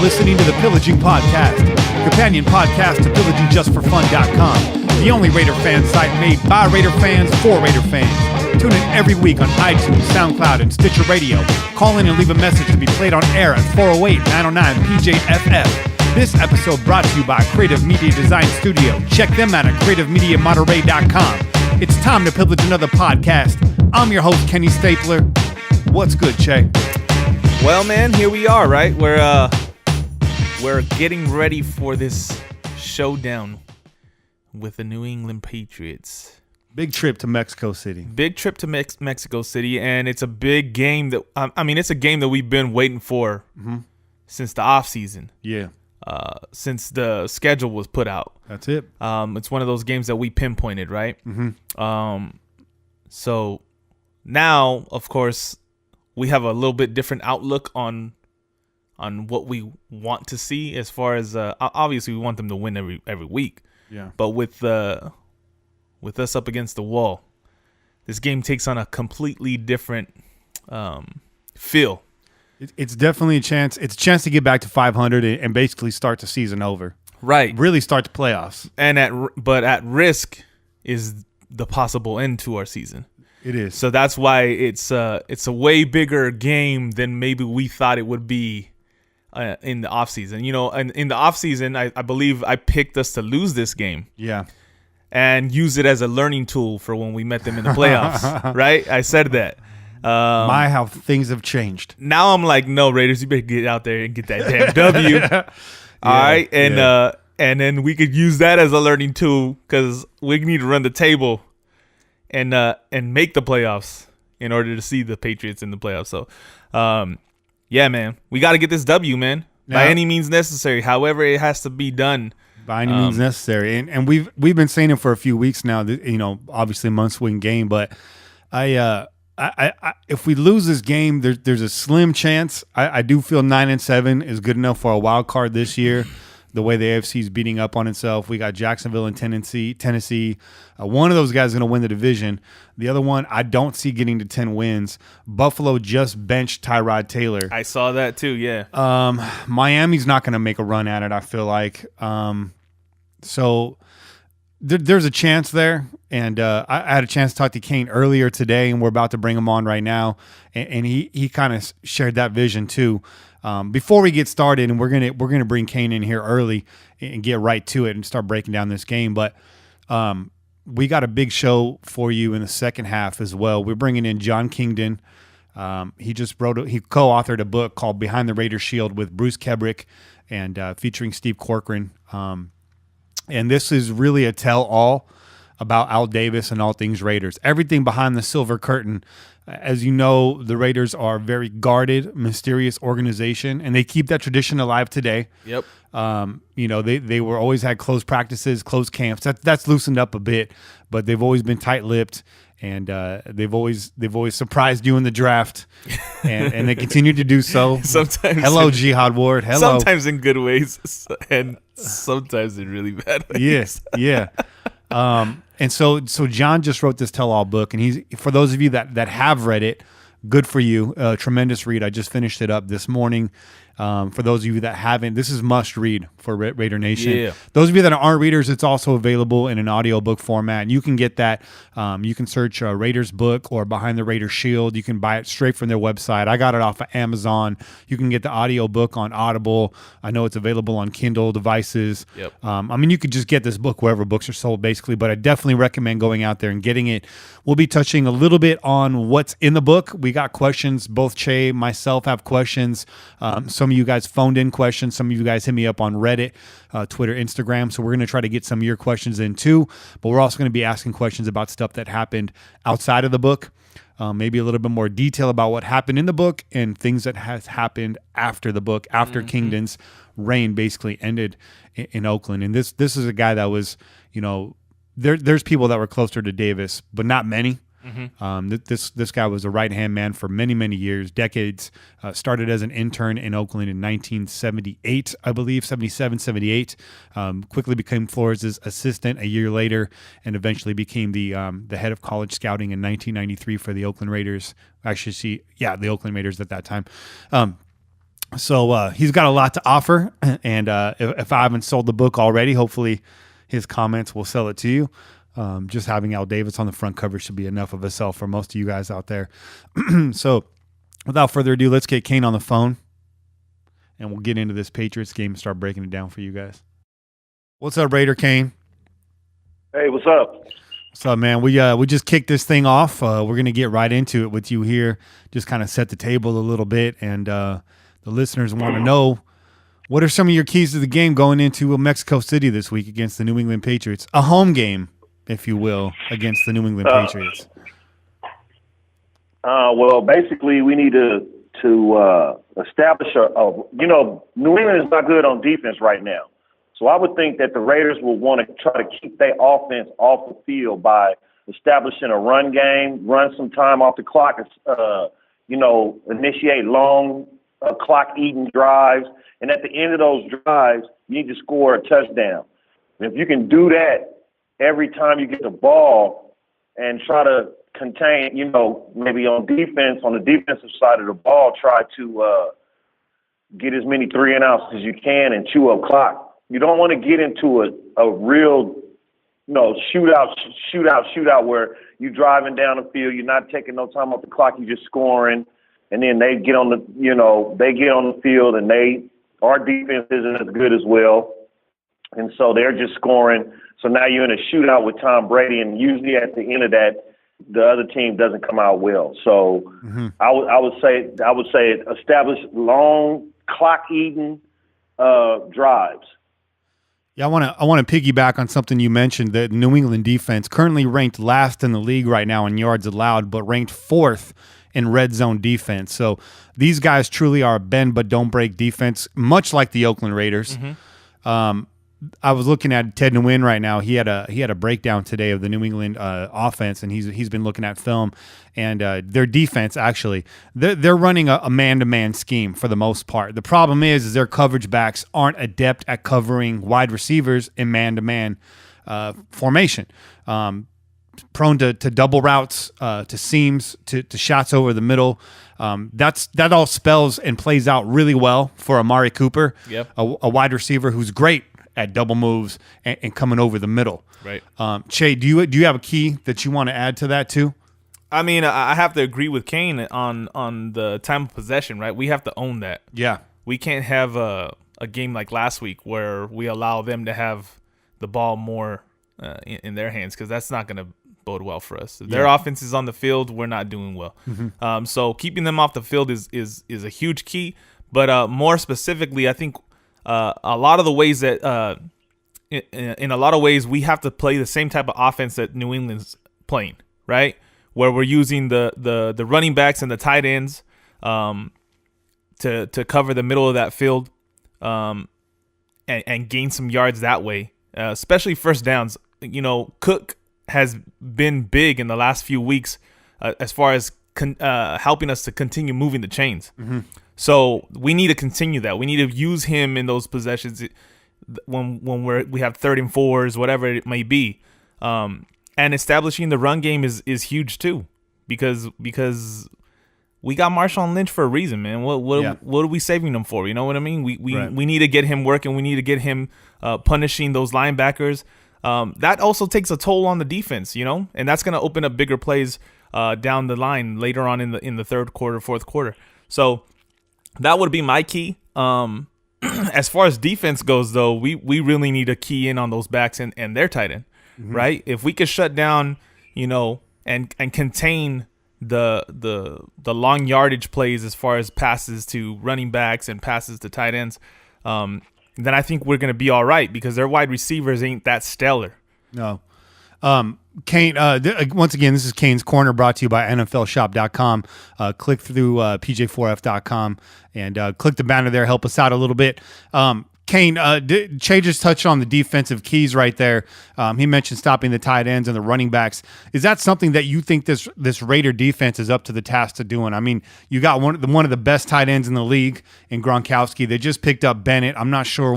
listening to the Pillaging Podcast, companion podcast to PillagingJustForFun.com, the only Raider fan site made by Raider fans for Raider fans. Tune in every week on iTunes, SoundCloud, and Stitcher Radio. Call in and leave a message to be played on air at 408-909-PJFF. This episode brought to you by Creative Media Design Studio. Check them out at CreativeMediaMonterey.com. It's time to pillage another podcast. I'm your host, Kenny Stapler. What's good, Che? Well, man, here we are, right? We're getting ready for this showdown with the New England Patriots. Big trip to Mexico City. Big trip to Mexico City, and it's a big game that it's a game that we've been waiting for since the offseason. Yeah. Since the schedule was put out. That's it. It's one of those games that we pinpointed, right? Mm-hmm. So now, of course, we have a little bit different outlook on what we want to see as far as obviously we want them to win every week. Yeah. But with us up against the wall, this game takes on a completely different feel. It's definitely a chance. It's a chance to get back to 500 and basically start the season over. Right. Really start the playoffs. And but at risk is the possible end to our season. It is. So that's why it's a way bigger game than maybe we thought it would be in the offseason. You know, and in the offseason, I believe I picked us to lose this game. Yeah. And use it as a learning tool for when we met them in the playoffs, right? I said that. How things have changed. Now I'm like, no, Raiders, you better get out there and get that damn W. All right, and then we could use that as a learning tool because we need to run the table and make the playoffs in order to see the Patriots in the playoffs. So, yeah, man, we got to get this W, man, by any means necessary. However, it has to be done. By any means necessary, and we've been saying it for a few weeks now. You know, obviously must-win game, but I if we lose this game, there's a slim chance. I do feel 9-7 is good enough for a wild card this year. The way the AFC is beating up on itself, we got Jacksonville and Tennessee. One of those guys is going to win the division. The other one, I don't see getting to 10 wins. Buffalo just benched Tyrod Taylor. I saw that too. Yeah. Miami's not going to make a run at it, I feel like. So there's a chance there. And I had a chance to talk to Kane earlier today, and we're about to bring him on right now. And he kind of shared that vision too. Before we get started, and we're gonna bring Kane in here early and get right to it and start breaking down this game. But we got a big show for you in the second half as well. We're bringing in John Kingdon. He co-authored a book called Behind the Raider Shield with Bruce Kebrick and featuring Steve Corcoran. And this is really a tell-all about Al Davis and all things Raiders. Everything behind the silver curtain. As you know, the Raiders are a very guarded, mysterious organization, and they keep that tradition alive today. Yep. You know, they were always had closed practices, closed camps. That's loosened up a bit, but they've always been tight-lipped, and they've always surprised you in the draft, and they continue to do so. Sometimes. Hello, Jihad Ward. Hello. Sometimes in good ways, and sometimes in really bad ways. Yes. Yeah. And so John just wrote this tell-all book, and he's, for those of you that have read it, good for you. Tremendous read. I just finished it up this morning. For those of you that haven't, this is must read for Raider Nation. Yeah. Those of you that aren't readers, it's also available in an audiobook format. You can get that. You can search Raiders book or Behind the Raider Shield. You can buy it straight from their website. I got it off of Amazon. You can get the audiobook on Audible. I know it's available on Kindle devices. Yep. You could just get this book wherever books are sold, basically, but I definitely recommend going out there and getting it. We'll be touching a little bit on what's in the book. We got questions. Both Che, myself have questions. Some of you guys phoned in questions. Some of you guys hit me up on Reddit, Twitter, Instagram. So we're going to try to get some of your questions in too. But we're also going to be asking questions about stuff that happened outside of the book. Maybe a little bit more detail about what happened in the book and things that has happened after the book, after Kingdon's reign basically ended in Oakland. And this is a guy that was, you know, there's people that were closer to Davis, but not many. This guy was a right-hand man for many, many years, decades. Started as an intern in Oakland in 1978, I believe, 77, 78. Quickly became Flores' assistant a year later, and eventually became the head of college scouting in 1993 for the Oakland Raiders. The Oakland Raiders at that time. So he's got a lot to offer, and if I haven't sold the book already, hopefully his comments will sell it to you. Just having Al Davis on the front cover should be enough of a sell for most of you guys out there. So without further ado, let's get Kane on the phone, and we'll get into this Patriots game and start breaking it down for you guys. What's up, Raider Kane? Hey, what's up? What's up, man? We just kicked this thing off. We're going to get right into it with you here, just kind of set the table a little bit, and the listeners want to know, what are some of your keys to the game going into Mexico City this week against the New England Patriots? A home game, if you will, against the New England Patriots. Well, basically, we need to establish New England is not good on defense right now. So I would think that the Raiders will want to try to keep their offense off the field by establishing a run game, run some time off the clock, initiate long clock-eating drives. And at the end of those drives, you need to score a touchdown. And if you can do that every time you get the ball and try to contain, maybe on defense, on the defensive side of the ball, try to get as many 3-and-outs as you can and chew up clock. You don't want to get into a real, shootout where you're driving down the field, you're not taking no time off the clock, you're just scoring, and then they get on the field and our defense isn't as good as well, and so they're just scoring. So now you're in a shootout with Tom Brady, and usually at the end of that, the other team doesn't come out well. So I would say establish long clock-eating drives. Yeah, I want to piggyback on something you mentioned. The New England defense currently ranked last in the league right now in yards allowed, but ranked fourth in red zone defense. So these guys truly are a bend but don't break defense, much like the Oakland Raiders. I was looking at Ted Nguyen right now. He had a breakdown today of the New England offense, and he's been looking at film, and their defense actually they're running a man-to-man scheme for the most part. The problem is their coverage backs aren't adept at covering wide receivers in man-to-man formation. Prone to double routes, to seams, to shots over the middle. That all spells and plays out really well for Amari Cooper, a wide receiver who's great at double moves and coming over the middle. Right. Che, do you have a key that you want to add to that too? I mean, I have to agree with Kane on the time of possession, right? We have to own that. Yeah. We can't have a game like last week where we allow them to have the ball more in their hands, because that's not going to bode well for us. If their offense is on the field, we're not doing well. So keeping them off the field is a huge key. But more specifically, I think a lot of the ways that in a lot of ways we have to play the same type of offense that New England's playing, right? Where we're using the running backs and the tight ends to cover the middle of that field and gain some yards that way, especially first downs. Cook has been big in the last few weeks as far as helping us to continue moving the chains. So we need to continue that. We need to use him in those possessions when we have 3rd and 4s, whatever it may be. And establishing the run game is huge too, because we got Marshawn Lynch for a reason, man. What are we saving him for? You know what I mean? We need to get him working. We need to get him punishing those linebackers. That also takes a toll on the defense, and that's going to open up bigger plays down the line later on in the 3rd quarter, 4th quarter. So that would be my key. As far as defense goes, though, we really need to key in on those backs and their tight end, right? If we could shut down, and contain the long yardage plays as far as passes to running backs and passes to tight ends, then I think we're going to be all right, because their wide receivers ain't that stellar. No. Kane, once again, this is Kane's Corner, brought to you by NFLshop.com. Click through PJ4F.com and click the banner there. Help us out a little bit. Kane, Che just touched on the defensive keys right there. He mentioned stopping the tight ends and the running backs. Is that something that you think this Raider defense is up to the task of doing? I mean, you got one of the best tight ends in the league in Gronkowski. They just picked up Bennett. I'm not sure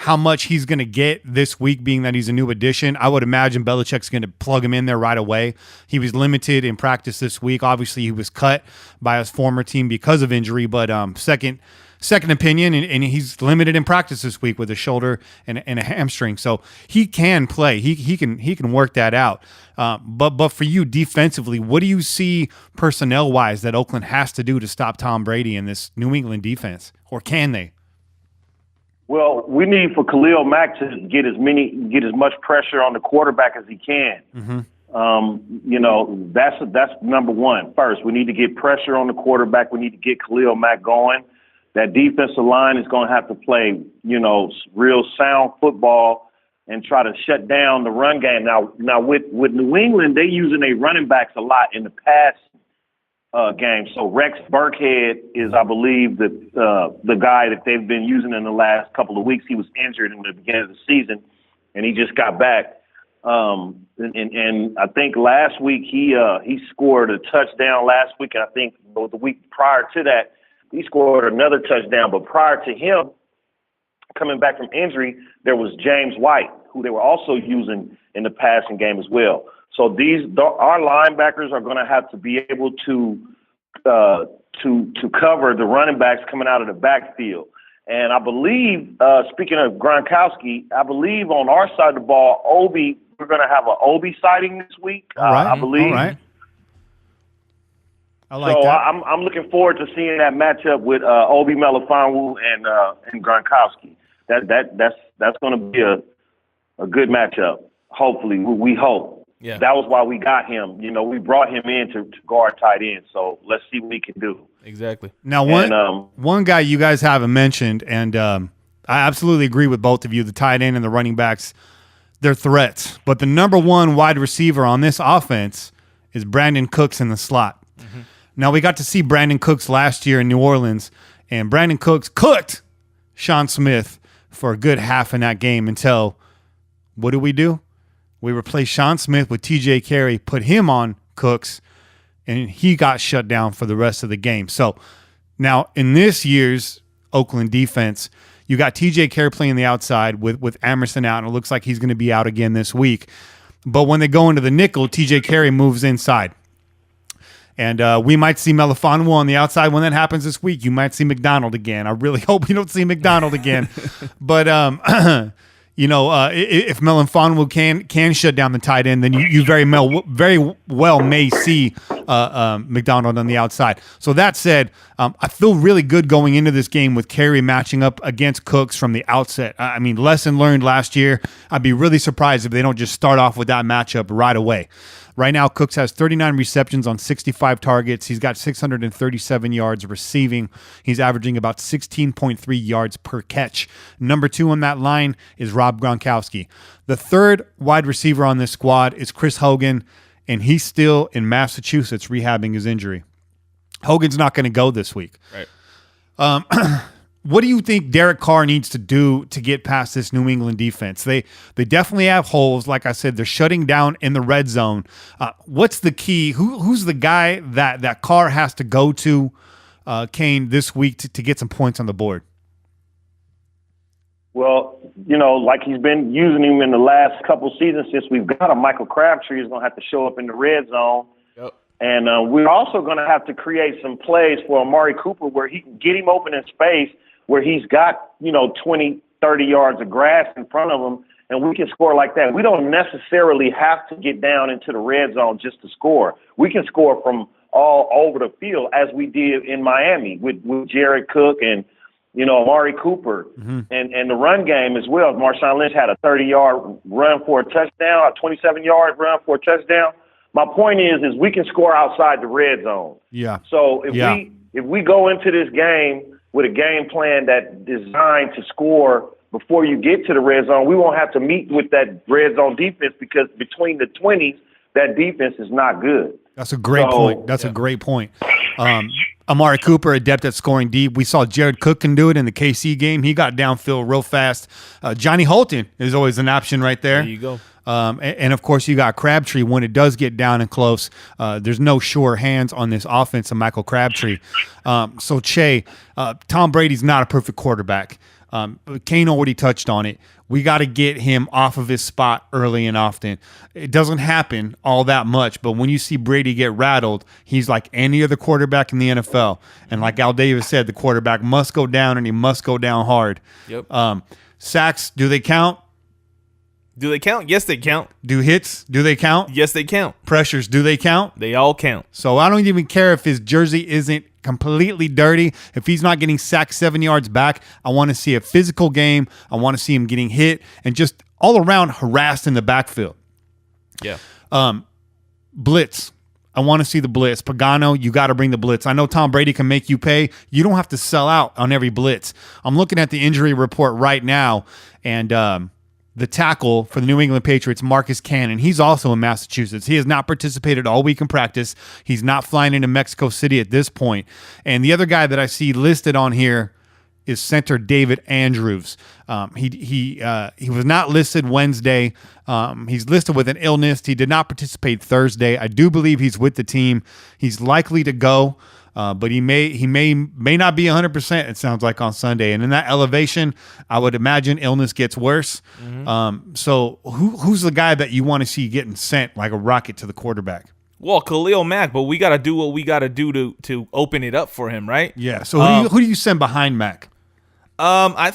how much he's going to get this week, being that he's a new addition. I would imagine Belichick's going to plug him in there right away. He was limited in practice this week. Obviously, he was cut by his former team because of injury, but second opinion, and he's limited in practice this week with a shoulder and a hamstring. So he can play. He can work that out. But for you defensively, what do you see personnel-wise that Oakland has to do to stop Tom Brady in this New England defense? Or can they? Well, we need for Khalil Mack to get as much pressure on the quarterback as he can. Mm-hmm. That's number one. First, we need to get pressure on the quarterback. We need to get Khalil Mack going. That defensive line is going to have to play, real sound football and try to shut down the run game. Now with New England, they're using their running backs a lot in the pass game. So Rex Burkhead is, I believe, the guy that they've been using in the last couple of weeks. He was injured in the beginning of the season, and he just got back. And I think last week he scored a touchdown last week, and I think the week prior to that he scored another touchdown. But prior to him coming back from injury, there was James White, who they were also using in the passing game as well. So our linebackers are going to have to be able to cover the running backs coming out of the backfield. And I believe, speaking of Gronkowski, I believe on our side of the ball, we're going to have an Obi sighting this week. All right. I believe. All right. I like so that. I'm looking forward to seeing that matchup with Obi Melifonwu and Gronkowski. That's going to be a good matchup. Hopefully, we hope. Yeah. That was why we got him. We brought him in to guard tight end. So let's see what he can do. Exactly. Now, one guy you guys haven't mentioned, and I absolutely agree with both of you, the tight end and the running backs, they're threats. But the number one wide receiver on this offense is Brandon Cooks in the slot. Mm-hmm. Now, we got to see Brandon Cooks last year in New Orleans, and Brandon Cooks cooked Sean Smith for a good half in that game until, what do? We replaced Sean Smith with TJ Carey, put him on Cooks, and he got shut down for the rest of the game. So now in this year's Oakland defense, you got TJ Carey playing the outside with Emerson out, and it looks like he's going to be out again this week. But when they go into the nickel, TJ Carey moves inside. And we might see Melifonwu on the outside when that happens this week. You might see McDonald again. I really hope we don't see McDonald again. But if Melifonwu can shut down the tight end, then you very well may see McDonald on the outside. So that said, I feel really good going into this game with Carey matching up against Cooks from the outset. I mean, lesson learned last year. I'd be really surprised if they don't just start off with that matchup right away. Right now, Cooks has 39 receptions on 65 targets. He's got 637 yards receiving. He's averaging about 16.3 yards per catch. Number 2 on that line is Rob Gronkowski. The third wide receiver on this squad is Chris Hogan, and he's still in Massachusetts rehabbing his injury. Hogan's not going to go this week. Right. What do you think Derek Carr needs to do to get past this New England defense? They definitely have holes. Like I said, they're shutting down in the red zone. What's the key? Who's the guy that Carr has to go to, Kane, this week to get some points on the board? Well, like he's been using him in the last couple seasons since we've got him. Michael Crabtree is going to have to show up in the red zone. Yep. And we're also going to have to create some plays for Amari Cooper where he can get him open in space, where he's got, 20, 30 yards of grass in front of him, and we can score like that. We don't necessarily have to get down into the red zone just to score. We can score from all over the field, as we did in Miami with Jared Cook and, Amari Cooper, mm-hmm. and the run game as well. Marshawn Lynch had a 30-yard run for a touchdown, a 27-yard run for a touchdown. My point is we can score outside the red zone. Yeah. So if we go into this game with a game plan that's designed to score before you get to the red zone, we won't have to meet with that red zone defense, because between the 20s, that defense is not good. That's a great point. That's a great point. Amari Cooper, adept at scoring deep. We saw Jared Cook can do it in the KC game. He got downfield real fast. Johnny Holton is always an option right there. There you go. And of course, you got Crabtree when it does get down and close. There's no sure hands on this offense of Michael Crabtree. So, Che, Tom Brady's not a perfect quarterback. Kane already touched on it. We got to get him off of his spot early and often. It doesn't happen all that much, but when you see Brady get rattled, he's like any other quarterback in the NFL. And like Al Davis said, the quarterback must go down, and he must go down hard. Yep. Sacks, do they count? Do they count? Yes, they count. Do hits, do they count? Yes, they count. Pressures, do they count? They all count. So I don't even care if his jersey isn't completely dirty. If he's not getting sacked 7 yards back, I want to see a physical game. I want to see him getting hit and just all around harassed in the backfield. Yeah. Blitz. I want to see the blitz. Pagano, you got to bring the blitz. I know Tom Brady can make you pay. You don't have to sell out on every blitz. I'm looking at the injury report right now, and the tackle for the New England Patriots, Marcus Cannon, he's also in Massachusetts. He has not participated all week in practice. He's not flying into Mexico City at this point. And the other guy that I see listed on here is center David Andrews. He was not listed Wednesday. He's listed with an illness. He did not participate Thursday. I do believe he's with the team. He's likely to go. But he may not be 100%. It sounds like on Sunday, and in that elevation, I would imagine illness gets worse. Mm-hmm. So who's the guy that you want to see getting sent like a rocket to the quarterback? Well, Khalil Mack, but we got to do what we got to do to open it up for him, right? Yeah. So who do you send behind Mack? I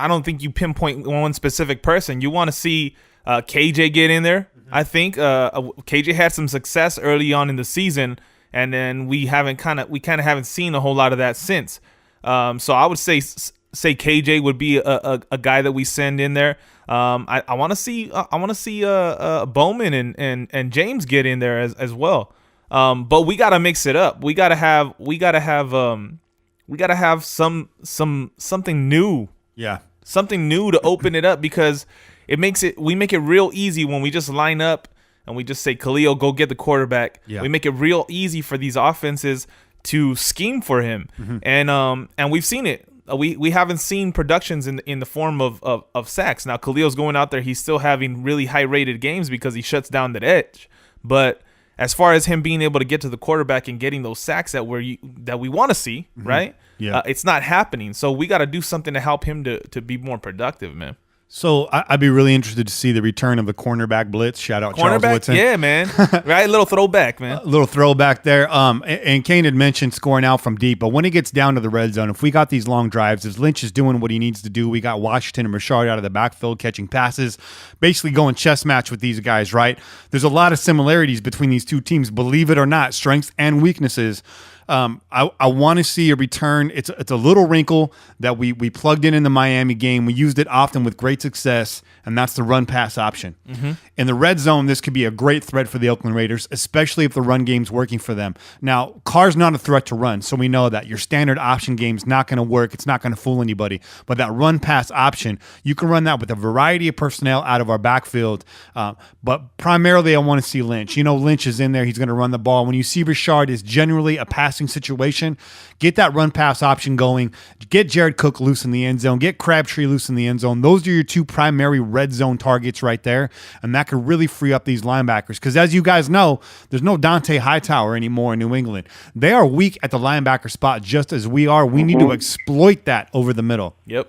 don't think you pinpoint one specific person. You want to see KJ get in there. Mm-hmm. I think KJ had some success early on in the season. And then we kind of haven't seen a whole lot of that since. So I would say KJ would be a guy that we send in there. I want to see Bowman and James get in there as well. But we got to mix it up. We got to have something new. Yeah, something new to open it up, because we make it real easy when we just line up and we just say, Khalil, go get the quarterback. Yeah. We make it real easy for these offenses to scheme for him. Mm-hmm. And we've seen it. We haven't seen productions in the form of sacks. Now, Khalil's going out there. He's still having really high-rated games because he shuts down that edge. But as far as him being able to get to the quarterback and getting those sacks that we want to see, mm-hmm. right? Yeah. It's not happening. So we got to do something to help him to be more productive, man. So I'd be really interested to see the return of the cornerback blitz. Shout out Charles Woodson. Yeah, man. Right, little throwback, man. A little throwback there. And Kane had mentioned scoring out from deep, but when it gets down to the red zone, if we got these long drives, if Lynch is doing what he needs to do, we got Washington and Rashard out of the backfield catching passes, basically going chess match with these guys, right? There's a lot of similarities between these two teams, believe it or not, strengths and weaknesses. I want to see a return. It's a little wrinkle that we plugged in the Miami game. We used it often with great success, and that's the run pass option. Mm-hmm. In the red zone, this could be a great threat for the Oakland Raiders, especially if the run game's working for them. Now, Carr's not a threat to run, so we know that your standard option game's not going to work. It's not going to fool anybody. But that run pass option, you can run that with a variety of personnel out of our backfield. But primarily, I want to see Lynch. You know, Lynch is in there. He's going to run the ball. When you see Rashard is generally a passing situation, get that run pass option going, get Jared Cook loose in the end zone, get Crabtree loose in the end zone. Those are your two primary red zone targets right there, and that could really free up these linebackers, because as you guys know, there's no Dante Hightower anymore in New England. They are weak at the linebacker spot just as we are. We need to exploit that over the middle. Yep.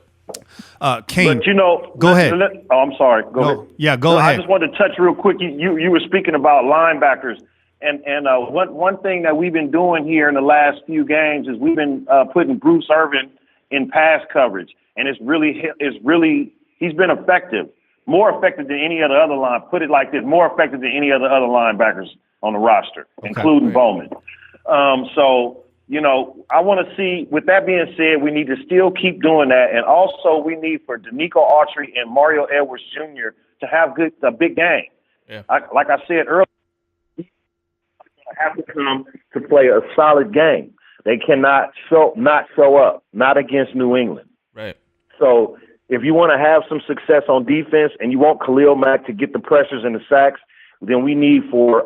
Kane, but go ahead. I'm sorry. Go ahead. Yeah, go ahead. I just wanted to touch real quick. You were speaking about linebackers. And one thing that we've been doing here in the last few games is we've been putting Bruce Irvin in pass coverage, and he's been effective, more effective than any other line. Put it like this: more effective than any other linebackers on the roster, including Bowman. So I want to see. With that being said, we need to still keep doing that, and also we need for Danico Autry and Mario Edwards Jr. to have a big game. Yeah. Like I said earlier, have to come to play a solid game. They cannot not show up, not against New England. Right. So if you want to have some success on defense and you want Khalil Mack to get the pressures and the sacks, then we need for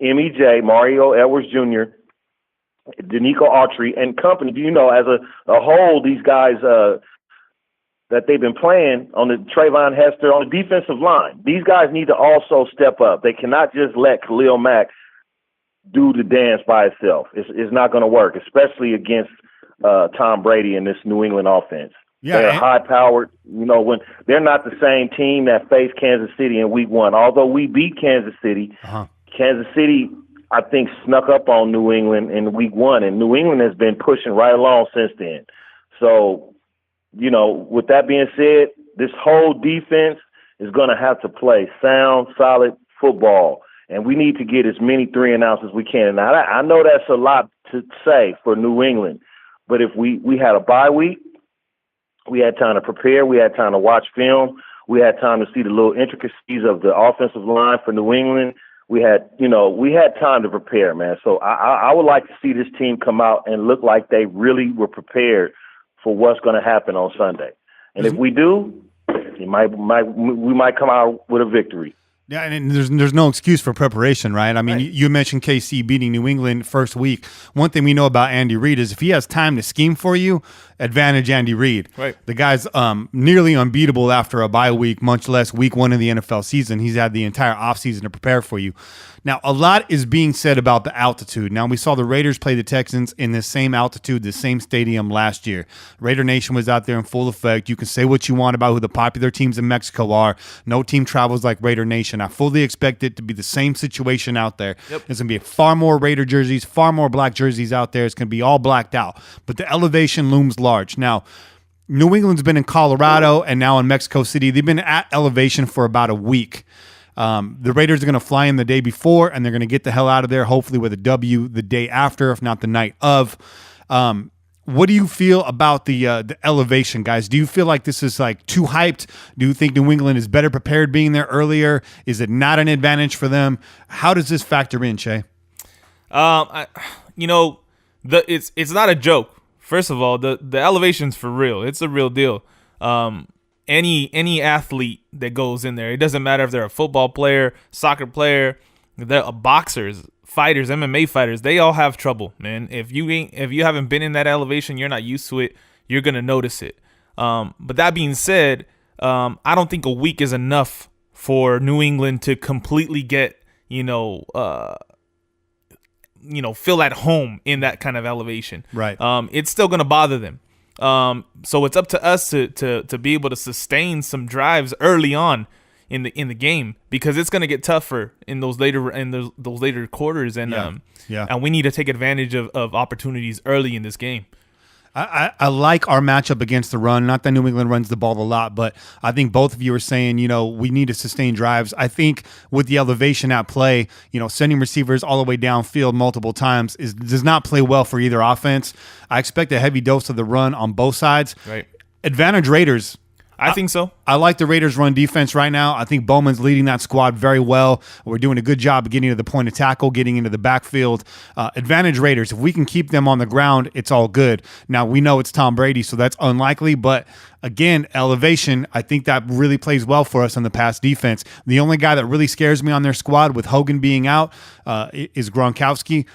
MEJ, Mario Edwards Jr., Danico Autry, and company. You know, as a whole, these guys that they've been playing on the Trayvon Hester on the defensive line, these guys need to also step up. They cannot just let Khalil Mack do the dance by itself. It's not going to work, especially against Tom Brady and this New England offense. Yeah, they're high-powered. You know, when they're not the same team that faced Kansas City in Week 1. Although we beat Kansas City, Kansas City, I think, snuck up on New England in Week 1, and New England has been pushing right along since then. So, you know, with that being said, this whole defense is going to have to play sound, solid football, and we need to get as many 3-and-outs as we can. Now, I know that's a lot to say for New England, but if we had a bye week, we had time to prepare, we had time to watch film, we had time to see the little intricacies of the offensive line for New England. We had time to prepare, man. So I would like to see this team come out and look like they really were prepared for what's going to happen on Sunday. And if we do, we might come out with a victory. Yeah, and there's no excuse for preparation, right? I mean, you mentioned KC beating New England first week. One thing we know about Andy Reid is if he has time to scheme for you, advantage Andy Reid. Right. The guy's nearly unbeatable after a bye week, much less week 1 of the NFL season. He's had the entire offseason to prepare for you. Now, a lot is being said about the altitude. Now, we saw the Raiders play the Texans in the same altitude, the same stadium last year. Raider Nation was out there in full effect. You can say what you want about who the popular teams in Mexico are. No team travels like Raider Nation. I fully expect it to be the same situation out there. Yep. There's going to be far more Raider jerseys, far more black jerseys out there. It's going to be all blacked out. But the elevation looms large. Now, New England's been in Colorado and now in Mexico City. They've been at elevation for about a week. The Raiders are going to fly in the day before, and they're going to get the hell out of there, hopefully with a W the day after, if not the night of. What do you feel about the elevation, guys? Do you feel like this is like too hyped? Do you think New England is better prepared being there earlier? Is it not an advantage for them? How does this factor in, Che? It's not a joke. First of all, the elevation's for real. It's a real deal. Any athlete that goes in there, it doesn't matter if they're a football player, soccer player, they're boxers, fighters, MMA fighters, they all have trouble, man. If you haven't been in that elevation, you're not used to it, you're gonna notice it. But that being said, I don't think a week is enough for New England to completely get feel at home in that kind of elevation. Right. It's still gonna bother them. So it's up to us to be able to sustain some drives early on in the game, because it's going to get tougher in those later quarters, and and we need to take advantage of opportunities early in this game. I like our matchup against the run. Not that New England runs the ball a lot, but I think both of you are saying, we need to sustain drives. I think with the elevation at play, sending receivers all the way downfield multiple times does not play well for either offense. I expect a heavy dose of the run on both sides. Right. Advantage Raiders. I think so. I like the Raiders' run defense right now. I think Bowman's leading that squad very well. We're doing a good job of getting to the point of tackle, getting into the backfield. Advantage Raiders. If we can keep them on the ground, it's all good. Now, we know it's Tom Brady, so that's unlikely. But, again, elevation, I think that really plays well for us in the pass defense. The only guy that really scares me on their squad with Hogan being out is Gronkowski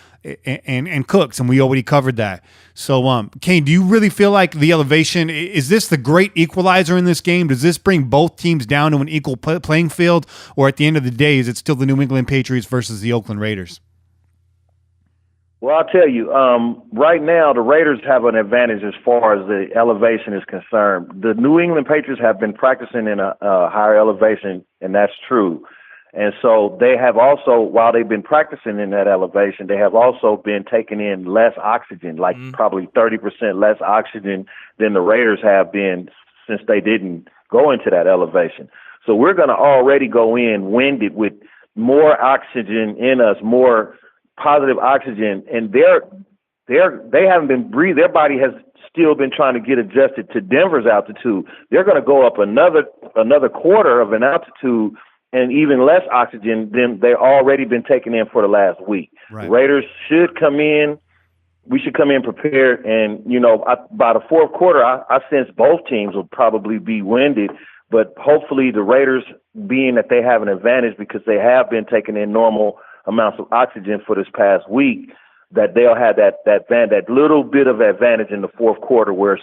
and Cooks, and we already covered that. So, Kane, do you really feel like the elevation, is this the great equalizer in this game? Does this bring both teams down to an equal playing field? Or at the end of the day, is it still the New England Patriots versus the Oakland Raiders? Well, I'll tell you, right now the Raiders have an advantage as far as the elevation is concerned. The New England Patriots have been practicing in a higher elevation, and that's true. And so they have also, while they've been practicing in that elevation, they have also been taking in less oxygen, like probably 30% less oxygen than the Raiders have been since they didn't go into that elevation. So we're going to already go in winded with more oxygen in us, more positive oxygen, and they haven't been breathing. Their body has still been trying to get adjusted to Denver's altitude. They're going to go up another quarter of an altitude and even less oxygen than they've already been taking in for the last week. Right. Raiders should come in. We should come in prepared. And, by the fourth quarter, I sense both teams will probably be winded. But hopefully the Raiders, being that they have an advantage because they have been taking in normal amounts of oxygen for this past week, that they'll have that little bit of advantage in the fourth quarter where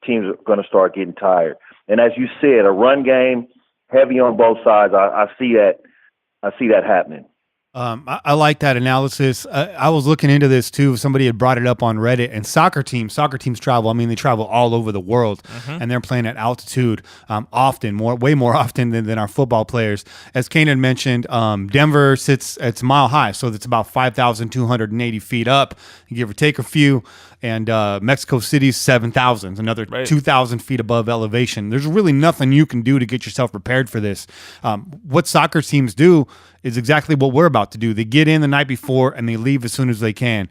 teams are going to start getting tired. And as you said, a run game heavy on both sides. I see that happening. I like that analysis. I was looking into this too. Somebody had brought it up on Reddit. And soccer teams travel. I mean, they travel all over the world, and they're playing at altitude way more often than our football players. As Kane had mentioned, Denver it's mile high, so it's about 5,280 feet up, give or take a few. And Mexico City's 7,000, another 2,000 feet above elevation. There's really nothing you can do to get yourself prepared for this. What soccer teams do is exactly what we're about to do. They get in the night before and they leave as soon as they can.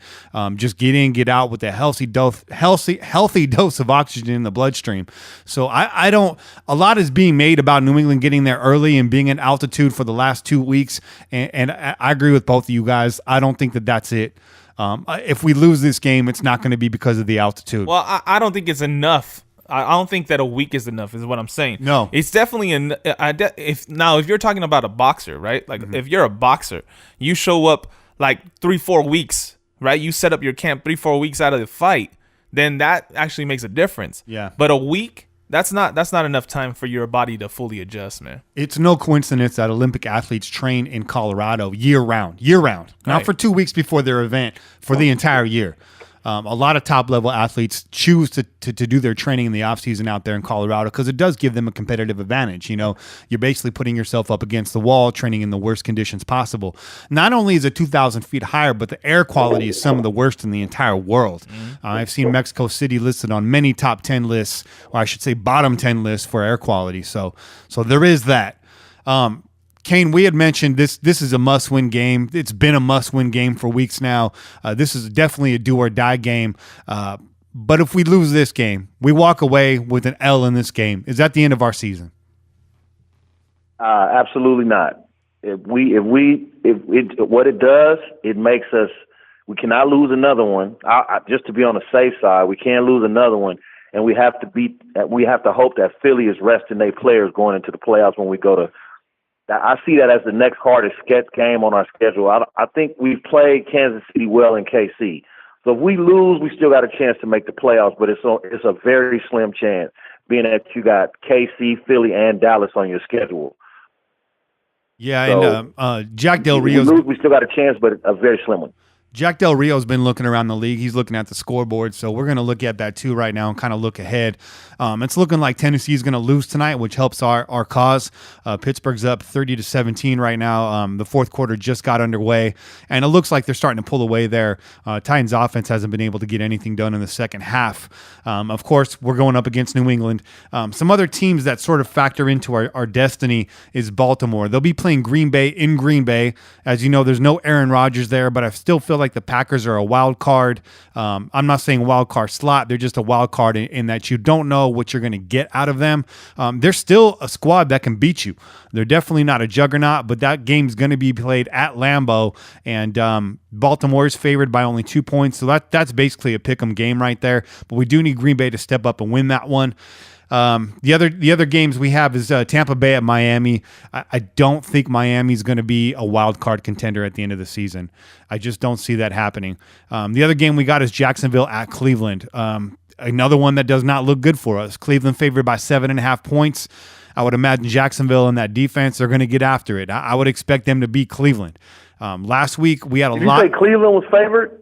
Just get in, get out with a healthy dose of oxygen in the bloodstream. So I don't. A lot is being made about New England getting there early and being in altitude for the last 2 weeks. And I agree with both of you guys. I don't think that's it. If we lose this game, it's not going to be because of the altitude. Well, I don't think it's enough. I don't think that a week is enough, is what I'm saying. No. It's definitely if you're talking about a boxer, right? Like if you're a boxer, you show up like 3-4 weeks, right? You set up your camp 3-4 weeks out of the fight, then that actually makes a difference. Yeah. But a week, that's not enough time for your body to fully adjust, man. It's no coincidence that Olympic athletes train in Colorado year round, not for 2 weeks before their event, for the entire year. A lot of top-level athletes choose to do their training in the off-season out there in Colorado because it does give them a competitive advantage. You know, you're basically putting yourself up against the wall, training in the worst conditions possible. Not only is it 2,000 feet higher, but the air quality is some of the worst in the entire world. I've seen Mexico City listed on many top 10 lists, or I should say bottom 10 lists for air quality. So there is that. Kane, we had mentioned this is a must-win game. It's been a must-win game for weeks now. This is definitely a do-or-die game. But if we lose this game, we walk away with an L in this game. Is that the end of our season? Absolutely not. What it does, it makes us. We cannot lose another one. Just to be on the safe side, we can't lose another one, and we have to hope that Philly is resting their players going into the playoffs when we go to. I see that as the next hardest game on our schedule. I think we've played Kansas City well in KC. So if we lose, we still got a chance to make the playoffs, but it's a very slim chance, being that you got KC, Philly, and Dallas on your schedule. Yeah, so, and Jack Del Rio. We still got a chance, but a very slim one. Jack Del Rio's been looking around the league. He's looking at the scoreboard, so we're going to look at that too right now and kind of look ahead. It's looking like Tennessee's going to lose tonight, which helps our cause. Pittsburgh's up 30-17 right now. The fourth quarter just got underway, and it looks like they're starting to pull away there. Titans offense hasn't been able to get anything done in the second half. Of course, we're going up against New England. Some other teams that sort of factor into our destiny is Baltimore. They'll be playing Green Bay in Green Bay. As you know, there's no Aaron Rodgers there, but I still feel like the Packers are a wild card. I'm not saying wild card slot. They're just a wild card in that you don't know what you're going to get out of them. They're still a squad that can beat you. They're definitely not a juggernaut, but that game's going to be played at Lambeau, and Baltimore is favored by only 2 points. So that's basically a pick 'em game right there. But we do need Green Bay to step up and win that one. The other games we have is Tampa Bay at Miami. I don't think Miami's going to be a wild card contender at the end of the season. I just don't see that happening. The other game we got is Jacksonville at Cleveland. Another one that does not look good for us. Cleveland favored by 7.5 points. I would imagine Jacksonville and that defense are going to get after it. I would expect them to beat Cleveland. Last week we had a lot. Did you say Cleveland was favored?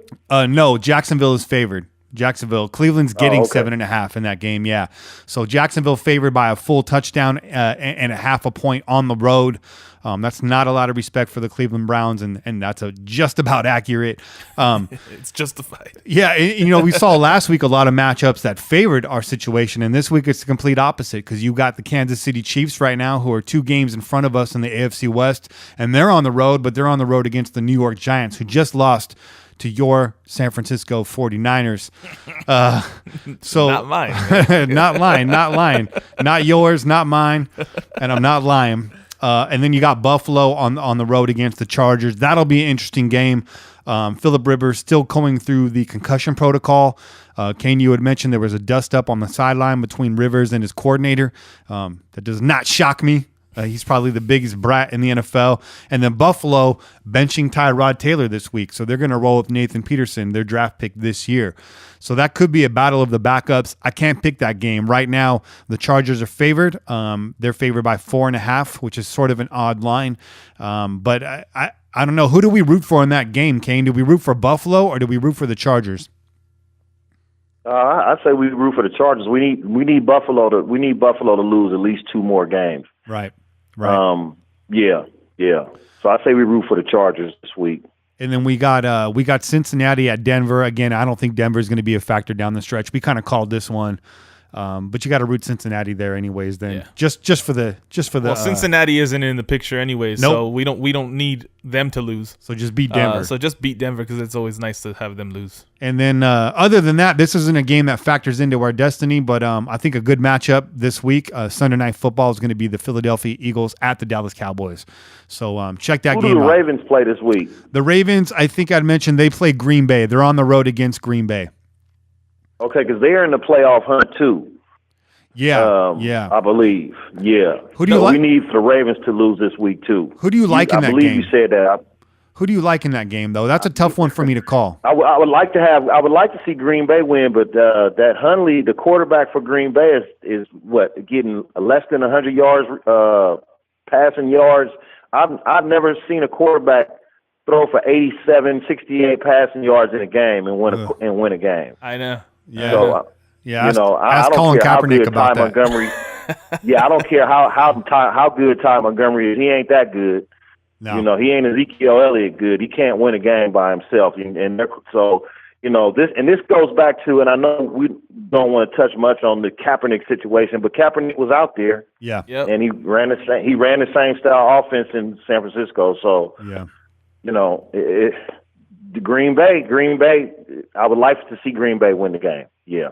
No, Jacksonville is favored. Cleveland's getting 7.5 in that game, yeah. So Jacksonville favored by a full touchdown and a half a point on the road. That's not a lot of respect for the Cleveland Browns, and that's just about accurate. It's justified. Yeah, we saw last week a lot of matchups that favored our situation, and this week it's the complete opposite because you got the Kansas City Chiefs right now who are 2 games in front of us in the AFC West, and they're on the road, but they're on the road against the New York Giants who just lost to your San Francisco 49ers. So not mine. not lying. Not yours, not mine, and I'm not lying. And then you got Buffalo on the road against the Chargers. That'll be an interesting game. Phillip Rivers still going through the concussion protocol. Kane, you had mentioned there was a dust-up on the sideline between Rivers and his coordinator. That does not shock me. He's probably the biggest brat in the NFL. And then Buffalo benching Tyrod Taylor this week. So they're going to roll with Nathan Peterson, their draft pick this year. So that could be a battle of the backups. I can't pick that game. Right now, the Chargers are favored. They're favored by 4.5, which is sort of an odd line. But I don't know. Who do we root for in that game, Kane? Do we root for Buffalo or do we root for the Chargers? I say we root for the Chargers. We need Buffalo to lose at least 2 more games. Right. Yeah. So I say we root for the Chargers this week. And then we got Cincinnati at Denver. Again, I don't think Denver is going to be a factor down the stretch. We kind of called this one, but you got to root Cincinnati there anyways. Then just for the. Well, Cincinnati isn't in the picture anyways, nope. So we don't need them to lose. So just beat Denver. So just beat Denver because it's always nice to have them lose. And then other than that, this isn't a game that factors into our destiny, but I think a good matchup this week, Sunday Night Football, is going to be the Philadelphia Eagles at the Dallas Cowboys. So check that game out. Who do the Ravens play this week? The Ravens, I think I'd mentioned, they play Green Bay. They're on the road against Green Bay. Okay, because they're in the playoff hunt too. Yeah. I believe. Yeah. Who do you like? We need for the Ravens to lose this week too. Who do you like in that game? I believe you said that. Who do you like in that game, though? That's a tough one for me to call. I would like to see Green Bay win, but that Hundley, the quarterback for Green Bay, is getting less than 100 yards passing yards. I've never seen a quarterback throw for 87, 68 passing yards in a game and win a game. I know. Yeah. So, ask I Colin don't care how Kaepernick good about Ty that. Montgomery. Yeah, I don't care how good Ty Montgomery is. He ain't that good. No. He ain't Ezekiel Elliott good. He can't win a game by himself. This goes back to, and I know we don't want to touch much on the Kaepernick situation, but Kaepernick was out there. Yeah. Yep. And he ran the same style offense in San Francisco. So, yeah. The Green Bay, I would like to see Green Bay win the game. Yeah.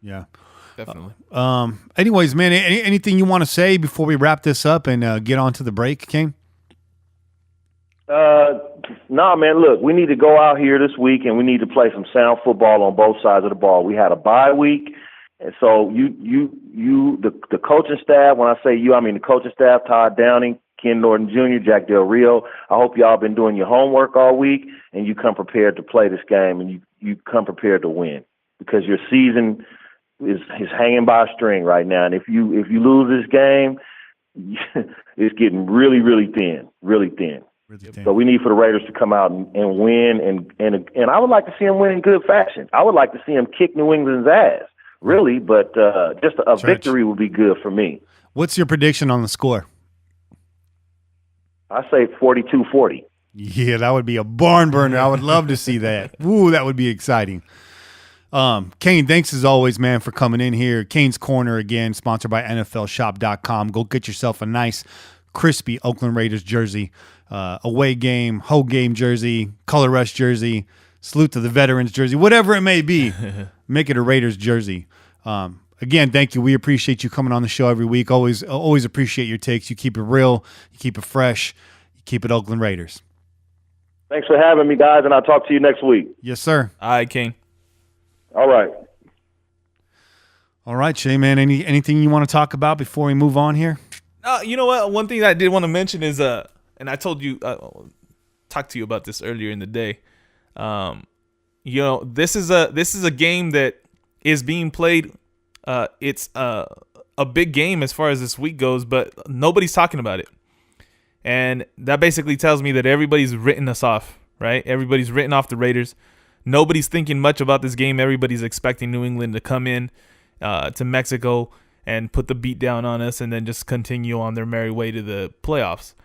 Yeah. Definitely. Anyways, man, anything you want to say before we wrap this up and get on to the break, King? No, man, look, we need to go out here this week and we need to play some sound football on both sides of the ball. We had a bye week, and so the coaching staff, when I say you, I mean the coaching staff, Todd Downing, Ken Norton Jr., Jack Del Rio, I hope y'all been doing your homework all week and you come prepared to play this game and you come prepared to win, because your season is hanging by a string right now. And if you lose this game, it's getting really, really thin, really thin. So we need for the Raiders to come out and win, and I would like to see them win in good fashion. I would like to see them kick New England's ass, really, but just a victory would be good for me. What's your prediction on the score? I say 42-40. Yeah, that would be a barn burner. I would love to see that. Ooh, that would be exciting. Kane, thanks as always, man, for coming in here. Kane's Corner, again, sponsored by NFLshop.com. Go get yourself a nice, crispy Oakland Raiders jersey. Away game, home game jersey, color rush jersey, salute to the veterans jersey, whatever it may be, make it a Raiders jersey. Again, thank you. We appreciate you coming on the show every week. Always appreciate your takes. You keep it real, you keep it fresh, you keep it Oakland Raiders. Thanks for having me, guys, and I'll talk to you next week. Yes, sir. All right, King. All right. All right, Shay, man. Anything you want to talk about before we move on here? You know what? One thing that I did want to mention is and I told you, talked to you about this earlier in the day. This is a game that is being played. It's a big game as far as this week goes, but nobody's talking about it. And that basically tells me that everybody's written us off, right? Everybody's written off the Raiders. Nobody's thinking much about this game. Everybody's expecting New England to come in to Mexico and put the beat down on us and then just continue on their merry way to the playoffs.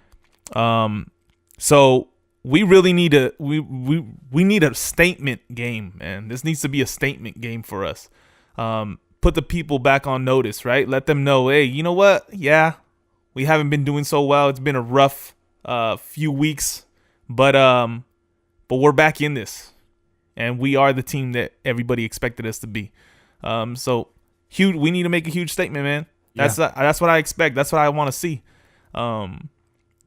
So we really need we need a statement game, man. This needs to be a statement game for us. Put the people back on notice, right? Let them know, hey, you know what? Yeah, we haven't been doing so well. It's been a rough few weeks, but we're back in this, and we are the team that everybody expected us to be. So huge. We need to make a huge statement, man. That's what I expect. That's what I want to see.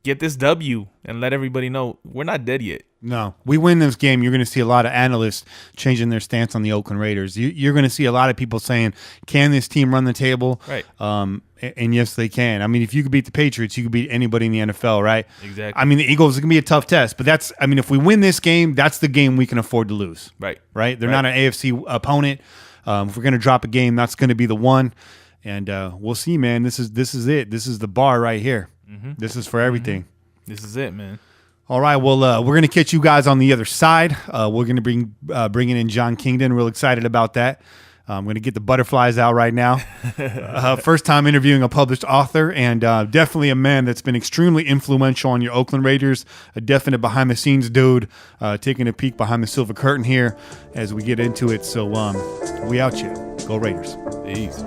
Get this W and let everybody know we're not dead yet. No, we win this game. You're going to see a lot of analysts changing their stance on the Oakland Raiders. You're going to see a lot of people saying, "Can this team run the table?" Right. And yes, they can. I mean, if you could beat the Patriots, you could beat anybody in the NFL, right? Exactly. I mean, the Eagles are going to be a tough test, but if we win this game, that's the game we can afford to lose. Right. Right. They're not an AFC opponent. If we're going to drop a game, that's going to be the one. And we'll see, man. This is it. This is the bar right here. Mm-hmm. This is for everything. Mm-hmm. This is it, man. All right, well, we're going to catch you guys on the other side. We're going to bringing in John Kingdon. Real excited about that. I'm going to get the butterflies out right now. First time interviewing a published author, and definitely a man that's been extremely influential on your Oakland Raiders, a definite behind-the-scenes dude, taking a peek behind the silver curtain here as we get into it. So we out you. Go Raiders. Peace.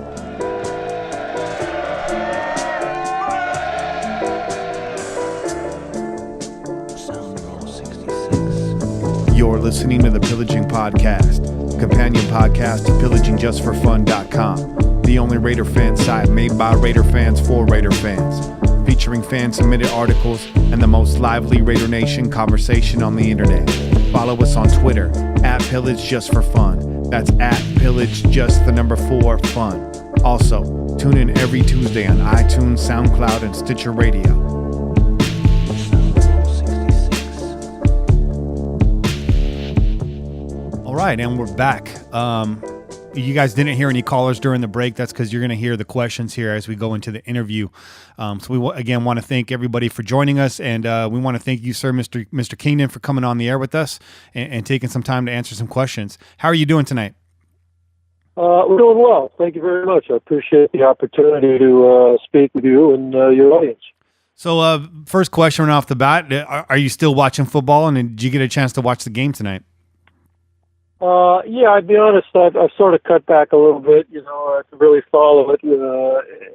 You're listening to the Pillaging Podcast, companion podcast to PillagingJustForFun.com, the only Raider fan site made by Raider fans for Raider fans, featuring fan-submitted articles and the most lively Raider Nation conversation on the internet. Follow us on Twitter at PillageJustForFun. That's at PillageJust4Fun. Also, tune in every Tuesday on iTunes, SoundCloud, and Stitcher Radio. All right, and we're back. You guys didn't hear any callers during the break. That's because you're going to hear the questions here as we go into the interview. So we again want to thank everybody for joining us, and we want to thank you, sir, Mr. Kingdon, for coming on the air with us and taking some time to answer some questions. How are you doing tonight? We're doing well. Thank you very much. I appreciate the opportunity to speak with you and your audience. So first question right off the bat, are you still watching football, and did you get a chance to watch the game tonight? Yeah, I'd be honest, I've sort of cut back a little bit, to really follow it